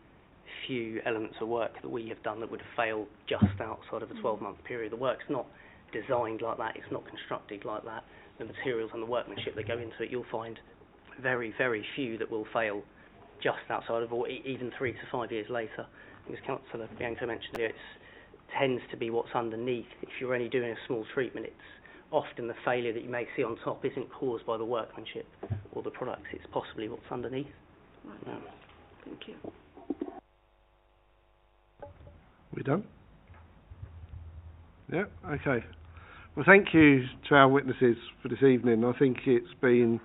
few elements of work that we have done that would fail just outside of a 12-month period. The work's not designed like that. It's not constructed like that. The materials and the workmanship that go into it, you'll find very, very few that will fail just outside of, or even 3 to 5 years later. As Councillor Bianco mentioned, it tends to be what's underneath. If you're only doing a small treatment, it's often the failure that you may see on top isn't caused by the workmanship or the products. It's possibly what's underneath. Right. Thank you. We done? Yeah, okay. Well, thank you to our witnesses for this evening. I think it's been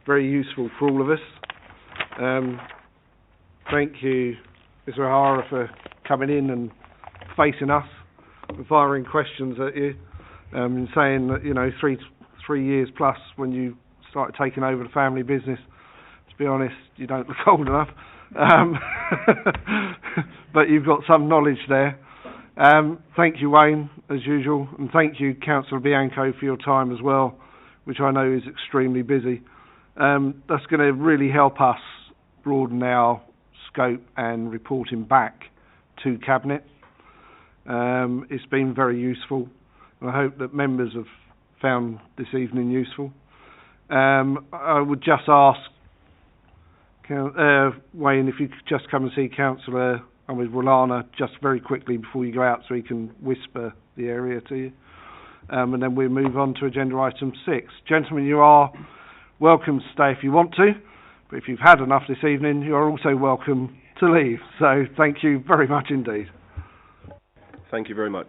very useful for all of us. Thank you, Mr. O'Hara, for coming in and facing us and firing questions at you, and saying that, you know, three years plus when you started taking over the family business. To be honest, you don't look old enough, but you've got some knowledge there. Thank you, Wayne, as usual, and thank you, Councillor Bianco, for your time as well, which I know is extremely busy. That's going to really help us broaden our scope and reporting back to Cabinet. It's been very useful, and I hope that members have found this evening useful. I would just ask, Wayne, if you could just come and see Councillor Rolana just very quickly before you go out, so he can whisper the area to you. And then we'll move on to agenda item 6. Gentlemen, you are welcome to stay if you want to, but if you've had enough this evening, you are also welcome to leave. So thank you very much indeed. Thank you very much.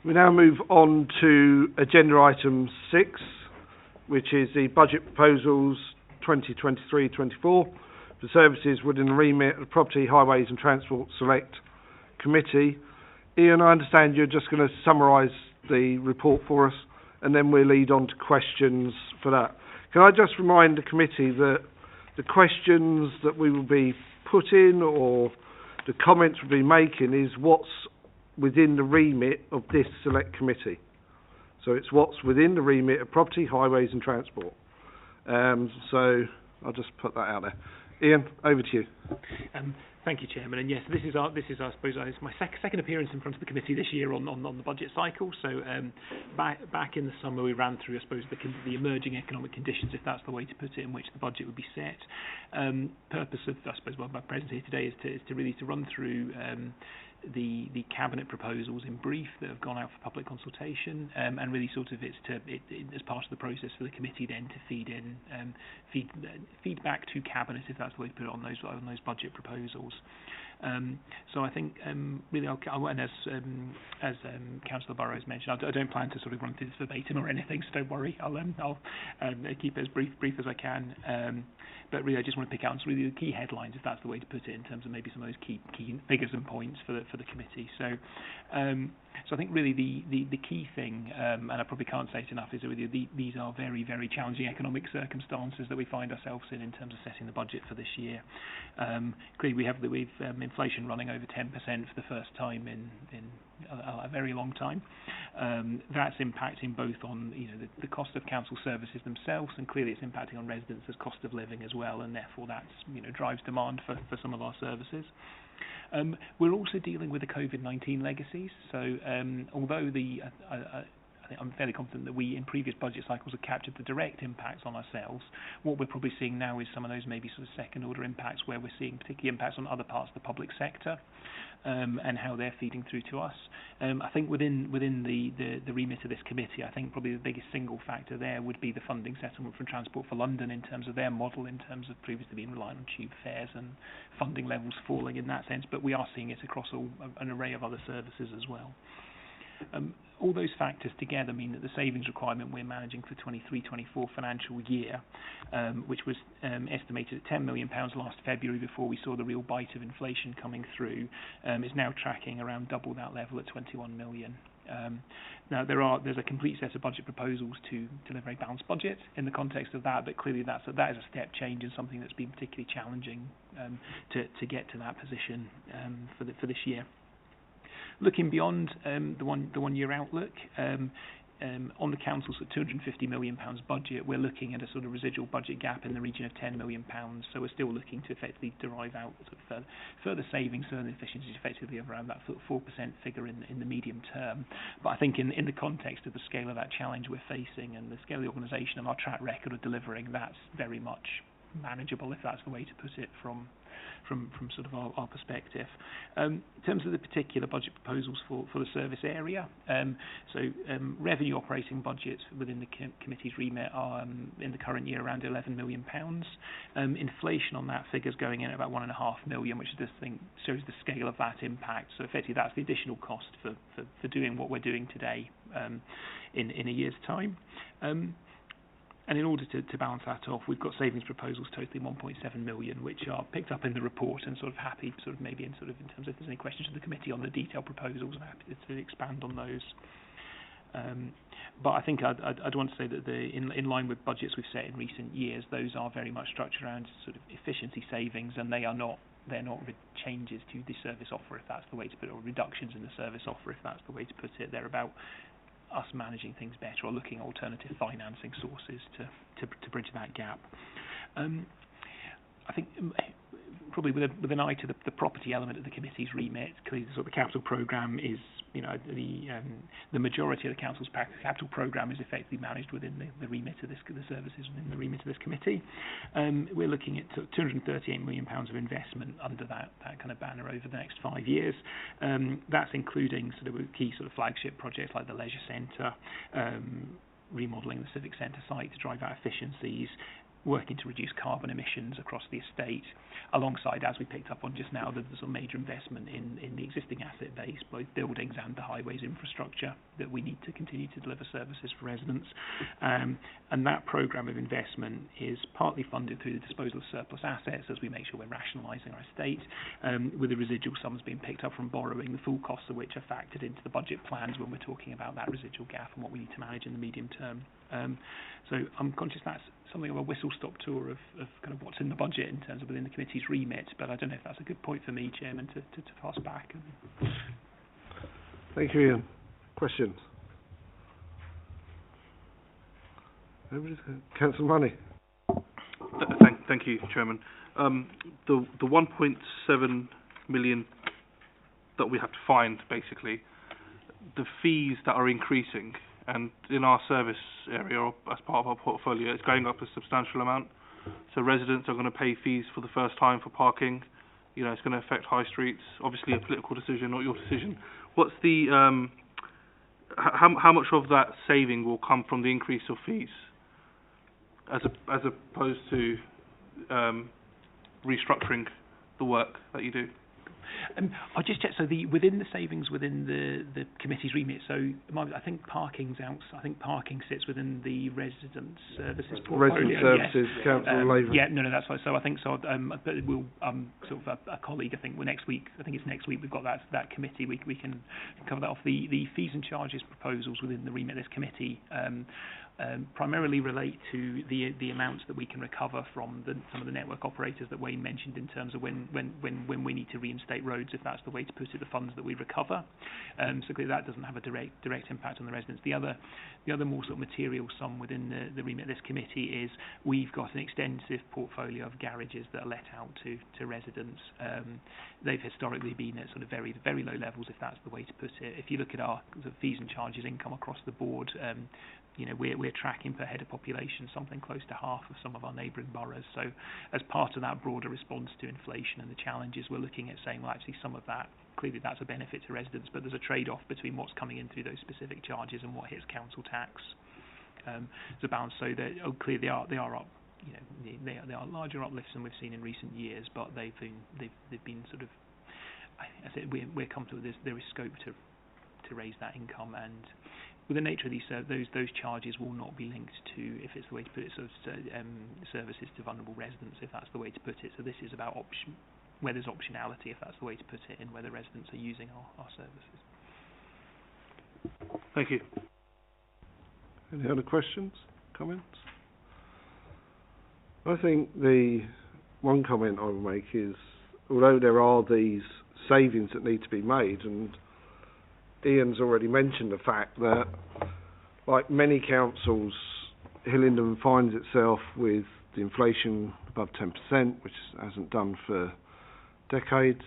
We now move on to agenda item 6, which is the budget proposals 2023-24 for services within the remit of the Property, Highways and Transport Select Committee. Ian, I understand you're just going to summarise the report for us, and then we'll lead on to questions for that. Can I just remind the committee that the questions that we will be putting or the comments we'll be making is what's within the remit of this select committee. So it's what's within the remit of Property, Highways and Transport. So I'll just put that out there. Ian, over to you. Thank you, Chairman. And yes, this is I suppose, it's my second appearance in front of the committee this year on the budget cycle. So back in the summer, we ran through, I suppose, the emerging economic conditions, if that's the way to put it, in which the budget would be set. Purpose of, I suppose, my presence here today is to really run through the cabinet proposals in brief that have gone out for public consultation, and really sort of as part of the process for the committee then to feedback to cabinet, if that's the way to put it, on those budget proposals. So I think really, and as Councillor Burrows mentioned, I don't plan to sort of run through this verbatim or anything, so don't worry. I'll keep it as brief as I can. But really, I just want to pick out some really the key headlines, if that's the way to put it, in terms of maybe some of those key figures and points for the committee. So I think really the key thing, and I probably can't say it enough, is that really these are very, very challenging economic circumstances that we find ourselves in terms of setting the budget for this year. Clearly, we've inflation running over 10% for the first time in a very long time. That's impacting both on the cost of council services themselves, and clearly it's impacting on residents' cost of living as well, and therefore that's drives demand for some of our services. We're also dealing with the COVID-19 legacies. So although I think I'm fairly confident that we, in previous budget cycles, have captured the direct impacts on ourselves. What we're probably seeing now is some of those maybe sort of second-order impacts, where we're seeing particularly impacts on other parts of the public sector, and how they're feeding through to us. I think within the remit of this committee, I think probably the biggest single factor there would be the funding settlement from Transport for London, in terms of their model, in terms of previously being reliant on tube fares and funding levels falling in that sense. But we are seeing it across an array of other services as well. All those factors together mean that the savings requirement we're managing for 23-24 financial year, which was estimated at £10 million last February before we saw the real bite of inflation coming through, is now tracking around double that level at 21 million. Now there's a complete set of budget proposals to deliver a balanced budget in the context of that, but clearly that is a step change and something that's been particularly challenging to get to that position for this year. Looking beyond the one-year outlook, on the council's £250 million budget, we're looking at a sort of residual budget gap in the region of £10 million. So we're still looking to effectively derive out sort of further savings, further efficiencies, effectively of around that 4% figure in the medium term. But I think in the context of the scale of that challenge we're facing and the scale of the organisation and our track record of delivering, that's very much manageable, if that's the way to put it, from sort of our perspective. In terms of the particular budget proposals for the service area, revenue operating budgets within the committee's remit are in the current year around £11 million. Inflation on that figure is going in at about £1.5 million, which shows the scale of that impact. So effectively that's the additional cost for doing what we're doing today in a year's time. And in order to balance that off, we've got savings proposals totaling 1.7 million, which are picked up in the report, and sort of happy, sort of maybe in terms of if there's any questions to the committee on the detailed proposals, I'm happy to expand on those. But I think I'd want to say that in line with budgets we've set in recent years, those are very much structured around sort of efficiency savings, and they're not changes to the service offer, if that's the way to put it, or reductions in the service offer, if that's the way to put it. They're about us managing things better or looking at alternative financing sources to bridge that gap. I think probably with an eye to the property element of the committee's remit, clearly the capital programme is, the majority of the council's capital programme is effectively managed within the remit of the services within the remit of this committee. We're looking at £238 million of investment under that kind of banner over the next 5 years. That's including sort of key sort of flagship projects like the leisure centre, remodelling the civic centre site to drive out efficiencies, working to reduce carbon emissions across the estate, alongside, as we picked up on just now, the sort of major investment in the existing asset base, both buildings and the highways infrastructure, that we need to continue to deliver services for residents. And that programme of investment is partly funded through the disposal of surplus assets as we make sure we're rationalising our estate, with the residual sums being picked up from borrowing, the full costs of which are factored into the budget plans when we're talking about that residual gap and what we need to manage in the medium term. So I'm conscious that's something of a whistle-stop tour of kind of what's in the budget in terms of within the committee's remit, but I don't know if that's a good point for me, Chairman, to pass back. Thank you, Ian. Questions? Councillor Money. Thank you, Chairman. The 1.7 million that we have to find, basically, the fees that are increasing, and in our service area, or as part of our portfolio, it's going up a substantial amount. So residents are going to pay fees for the first time for parking. You know, it's going to affect high streets. Obviously, a political decision, not your decision. What's the how much of that saving will come from the increase of fees, as opposed to restructuring the work that you do? I'll just check. So within the savings within the committee's remit. So I think parking sits within the residents services portfolio. Resident services, yes. council labour. Yeah, no, that's right. So I think so. But we'll sort of a colleague. I think next week. I think it's next week. We've got that committee. We can cover that off. The fees and charges proposals within the remit of this committee. Primarily relate to the amounts that we can recover from some of the network operators that Wayne mentioned in terms of when we need to reinstate roads, if that's the way to put it, the funds that we recover. So clearly that doesn't have a direct impact on the residents. The other more sort of material sum within the remit of this committee is we've got an extensive portfolio of garages that are let out to residents. They've historically been at sort of very, very low levels, if that's the way to put it. If you look at our sort of fees and charges income across the board, you know, we're tracking per head of population something close to half of some of our neighbouring boroughs. So as part of that broader response to inflation and the challenges, we're looking at saying, well, actually some of that, clearly that's a benefit to residents, but there's a trade-off between what's coming in through those specific charges and what hits council tax. There's a balance, so that clearly they are up. You know, they are larger uplifts than we've seen in recent years, but they've been sort of. I said we're comfortable. There is scope to raise that income, and with the nature of these those charges will not be linked to, if it's the way to put it, sort of services to vulnerable residents, if that's the way to put it. So this is about where there's optionality, if that's the way to put it, in whether residents are using our services. Thank you. Any other questions, comments? I think the one comment I will make is, although there are these savings that need to be made, and Ian's already mentioned the fact that, like many councils, Hillingdon finds itself with the inflation above 10%, which it hasn't done for decades.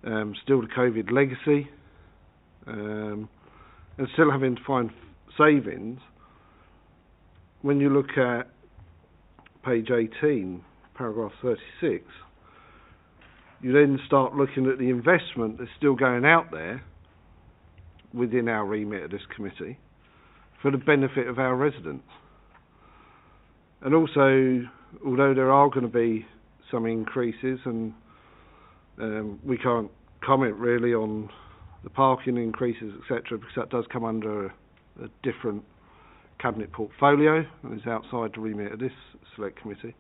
Still the COVID legacy, and still having to find savings. When you look at page 18, paragraph 36, you then start looking at the investment that's still going out there within our remit of this committee for the benefit of our residents. And also, although there are going to be some increases, and we can't comment really on the parking increases, etc., because that does come under a different cabinet portfolio and is outside the remit of this select committee.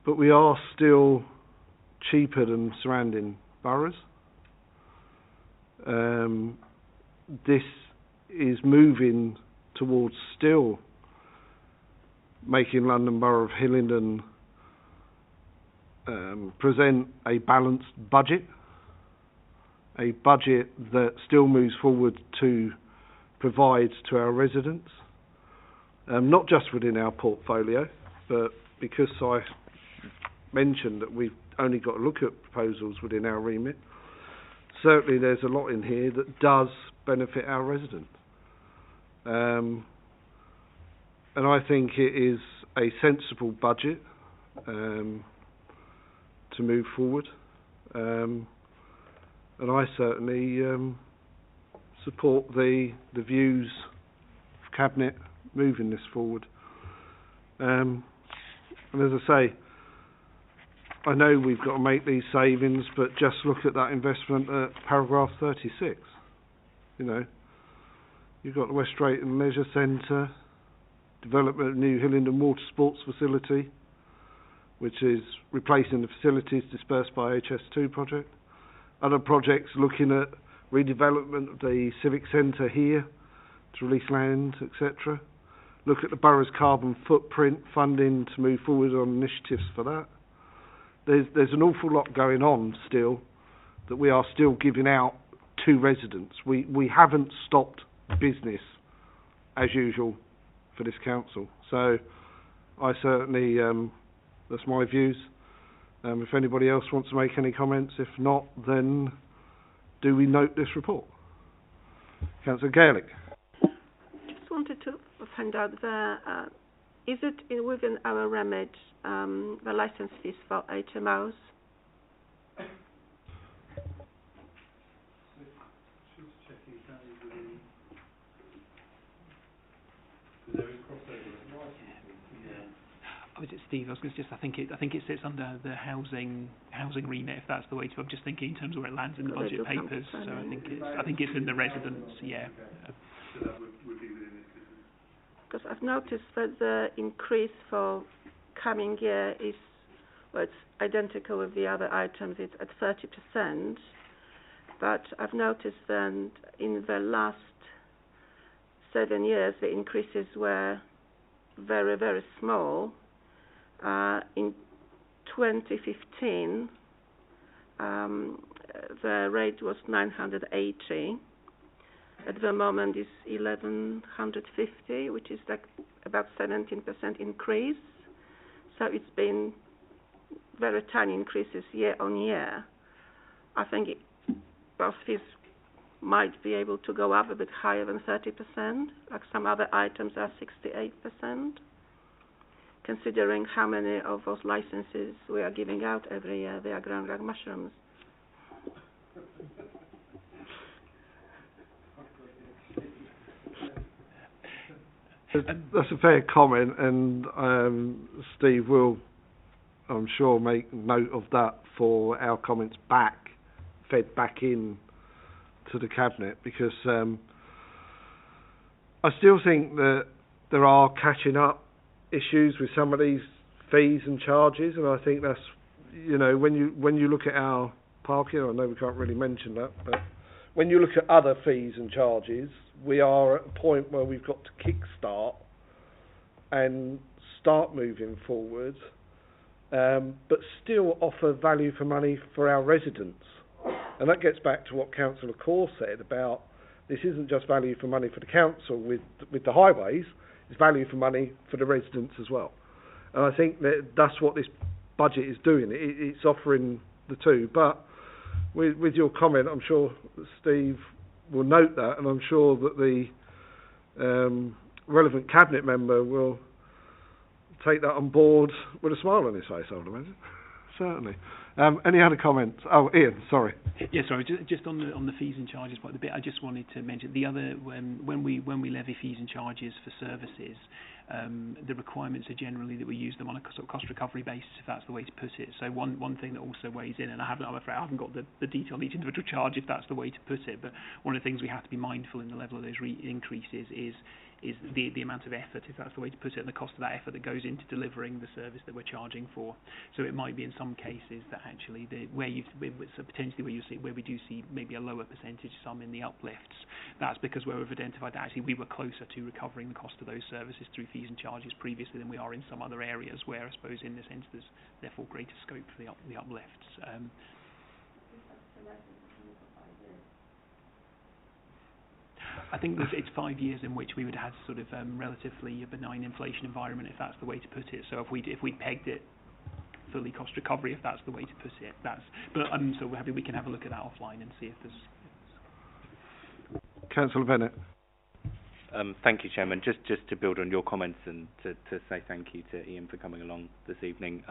But we are still cheaper than surrounding boroughs. This is moving towards still making London Borough of Hillingdon present a balanced budget, a budget that still moves forward to provide to our residents, not just within our portfolio, but because I mentioned that we've only got to look at proposals within our remit, certainly there's a lot in here that does benefit our residents. And I think it is a sensible budget to move forward. And I certainly support the views of Cabinet moving this forward. And as I say, I know we've got to make these savings, but just look at that investment at paragraph 36. You know, you've got the West Drayton Leisure Centre, development of new Hillingdon water sports facility, which is replacing the facilities dispersed by HS2 project. Other projects looking at redevelopment of the civic centre here to release land, etc. Look at the borough's carbon footprint, funding to move forward on initiatives for that. There's an awful lot going on still that we are still giving out to residents. We haven't stopped business as usual for this council. So I certainly, that's my views. If anybody else wants to make any comments, if not, then do we note this report? Councillor Gaelic. Just wanted to find out is it within our remit, the licence fees for HMOs? Oh, is it Steve? I was going to I think it sits under the housing remit, if that's the way to. I'm just thinking in terms of where it lands in the budget papers. So I think it's in the residents. Yeah. Because I've noticed that the increase for coming year is, well, it's identical with the other items. It's at 30%. But I've noticed that in the last 7 years, the increases were very, very small. In 2015, the rate was 980. At the moment, it's 1150, which is like about 17% increase. So it's been very tiny increases year on year. I think both fees might be able to go up a bit higher than 30%, like some other items are 68%. Considering how many of those licenses we are giving out every year, they are growing like mushrooms. That's a fair comment, and Steve will, I'm sure, make note of that for our comments fed back in to the Cabinet, because I still think that there are catching up issues with some of these fees and charges, and I think that's, you know, when you look at our parking, I know we can't really mention that, but when you look at other fees and charges, we are at a point where we've got to kickstart and start moving forward, but still offer value for money for our residents. And that gets back to what Councillor Keith said about this isn't just value for money for the council with the highways, it's value for money for the residents as well. And I think that's what this budget is doing. It's offering the two. But with your comment, I'm sure that Steve will note that, and I'm sure that the relevant Cabinet member will take that on board with a smile on his face, I would imagine. Certainly. Any other comments? Oh, Ian, sorry. Yeah, sorry. Just on the fees and charges point, the bit I just wanted to mention, the other when we levy fees and charges for services, the requirements are generally that we use them on a sort of cost recovery basis, if that's the way to put it. So one thing that also weighs in, and I'm afraid I haven't got the detail on each individual charge, if that's the way to put it, but one of the things we have to be mindful in the level of those increases is the amount of effort, if that's the way to put it, and the cost of that effort that goes into delivering the service that we're charging for. So it might be in some cases that actually potentially where we do see maybe a lower percentage sum in the uplifts, that's because where we've identified that actually we were closer to recovering the cost of those services through fees and charges previously than we are in some other areas where I suppose in this sense there's therefore greater scope for the uplifts. I think it's 5 years in which we would have sort of relatively a benign inflation environment, if that's the way to put it. So if we pegged it fully cost recovery, if that's the way to put it, so we're happy we can have a look at that offline and see if there's. Councillor Bennett. Thank you, Chairman. Just to build on your comments and to say thank you to Ian for coming along this evening.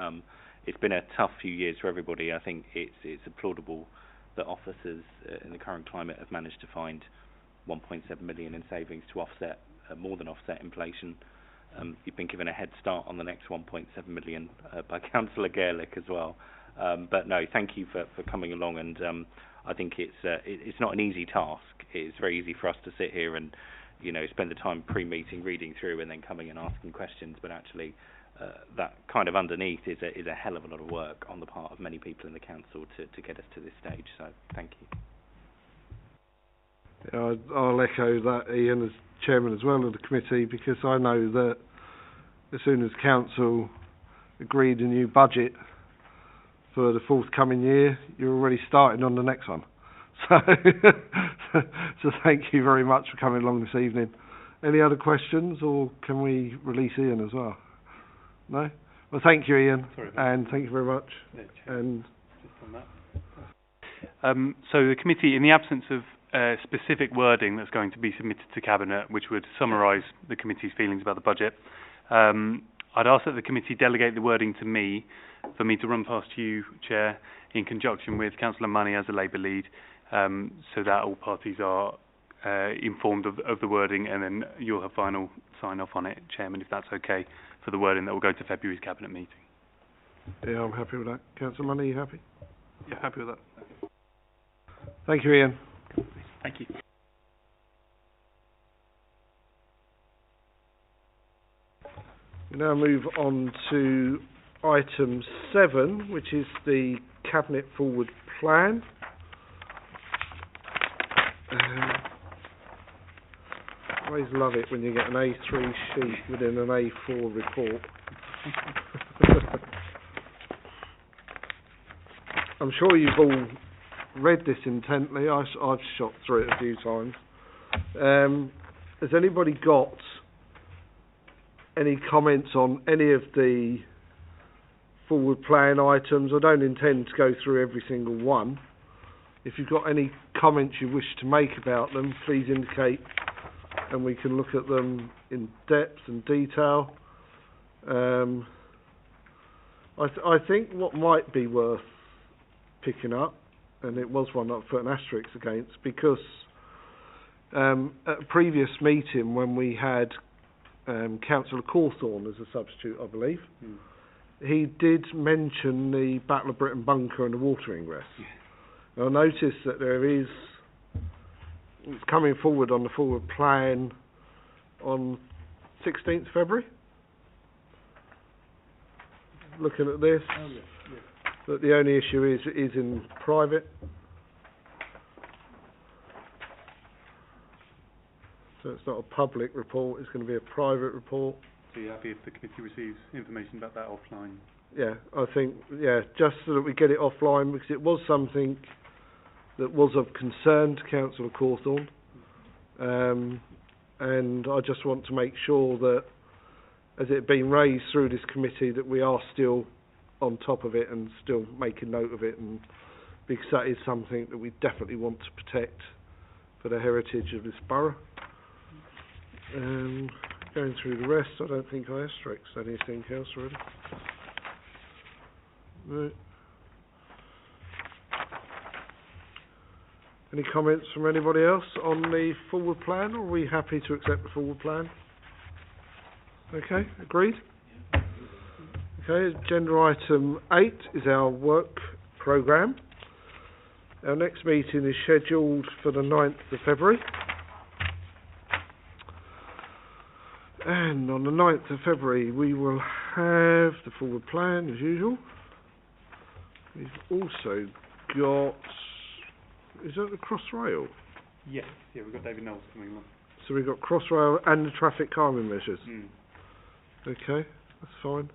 It's been a tough few years for everybody. I think it's applaudable that officers in the current climate have managed to find 1.7 million in savings to offset, more than offset inflation. you've been given a head start on the next 1.7 million by Councillor Gaelic as well. But no, thank you for coming along, and I think it's not an easy task. It's very easy for us to sit here and spend the time pre-meeting reading through and then coming and asking questions, but actually that kind of underneath is a hell of a lot of work on the part of many people in the council to get us to this stage, so thank you. Yeah, I'll echo that, Ian, as chairman as well of the committee, because I know that as soon as council agreed a new budget for the forthcoming year, you're already starting on the next one. So, so thank you very much for coming along this evening. Any other questions, or can we release Ian as well? No? Well, thank you, Ian, and thank you very much. And just on that. So the committee, in the absence of specific wording that's going to be submitted to Cabinet, which would summarise the committee's feelings about the budget, I'd ask that the committee delegate the wording to me, for me to run past you, Chair, in conjunction with Councillor Money as a Labour lead, so that all parties are informed of the wording, and then you'll have final sign-off on it, Chairman, if that's okay, for the wording that will go to February's Cabinet meeting. yeah, I'm happy with that. Councillor Money, you happy? Yeah, happy with that. Thank you, Ian. Thank you. We now move on to item 7, which is the Cabinet Forward Plan. I always love it when you get an A3 sheet within an A4 report. I'm sure you've all read this intently. I've shot through it a few times. Has anybody got any comments on any of the forward plan items? I don't intend to go through every single one. If you've got any comments you wish to make about them, please indicate, and we can look at them in depth and detail. I think what might be worth picking up, and it was one I've put an asterisk against, because at a previous meeting when we had Councillor Cawthorne as a substitute, I believe, he did mention the Battle of Britain bunker and the water ingress. Now, I noticed that it's coming forward on the forward plan on 16th February. Looking at this, but the only issue is in private. So it's not a public report, it's going to be a private report. So you're happy if the committee receives information about that offline? Yeah, I think, just so that we get it offline, because it was something that was of concern to Councillor Cawthorne. And I just want to make sure that, as it being raised through this committee, that we are still on top of it and still making note of it, and because that is something that we definitely want to protect for the heritage of this borough. Going through the rest, I don't think I asterisked anything else really. No. Any comments from anybody else on the forward plan, or are we happy to accept the forward plan? Okay, agreed? Okay, agenda item 8 is our work programme. Our next meeting is scheduled for the 9th of February. And on the 9th of February we will have the forward plan as usual. We've also got, is that the Crossrail? Yes, yeah, we've got David Knowles coming along. So we've got Crossrail and the traffic calming measures. Okay, that's fine.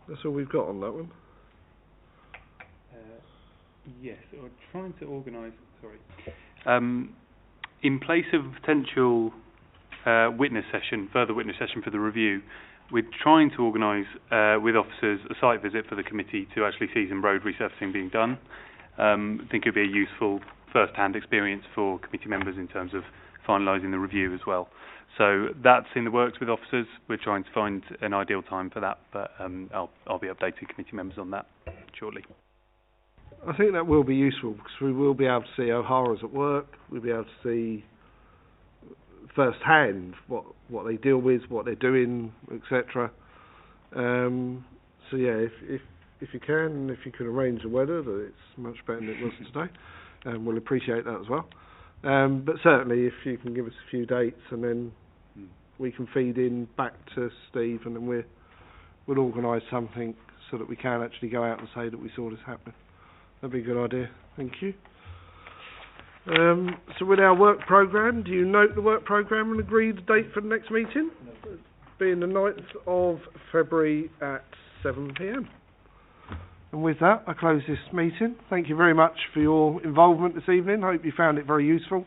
That's all we've got on that one. Yes, we're trying to organise, in place of potential further witness session for the review, we're trying to organise with officers a site visit for the committee to actually see some road resurfacing being done. I think it would be a useful first-hand experience for committee members in terms of finalising the review as well. So that's in the works with officers. We're trying to find an ideal time for that, but I'll be updating committee members on that shortly. I think that will be useful, because we will be able to see O'Hara's at work, we'll be able to see first hand what they deal with, what they're doing, etc. So yeah, if you can, if you can arrange the weather, that it's much better than it was today, we'll appreciate that as well. But certainly, if you can give us a few dates, and then we can feed in back to Steve, and then we'll organise something so that we can actually go out and say that we saw this happening. That'd be a good idea. Thank you. So with our work programme, do you note the work programme and agree the date for the next meeting? No. Being the 9th of February at 7 p.m. And with that, I close this meeting. Thank you very much for your involvement this evening. I hope you found it very useful.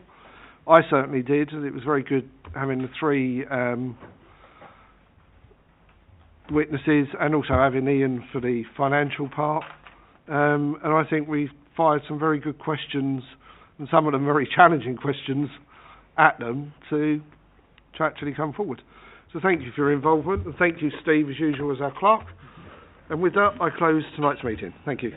I certainly did, and it was very good having the three witnesses, and also having Ian for the financial part. And I think we fired some very good questions, and some of them very challenging questions at them to actually come forward. So thank you for your involvement, and thank you, Steve, as usual, as our clerk. And with that, I close tonight's meeting. Thank you.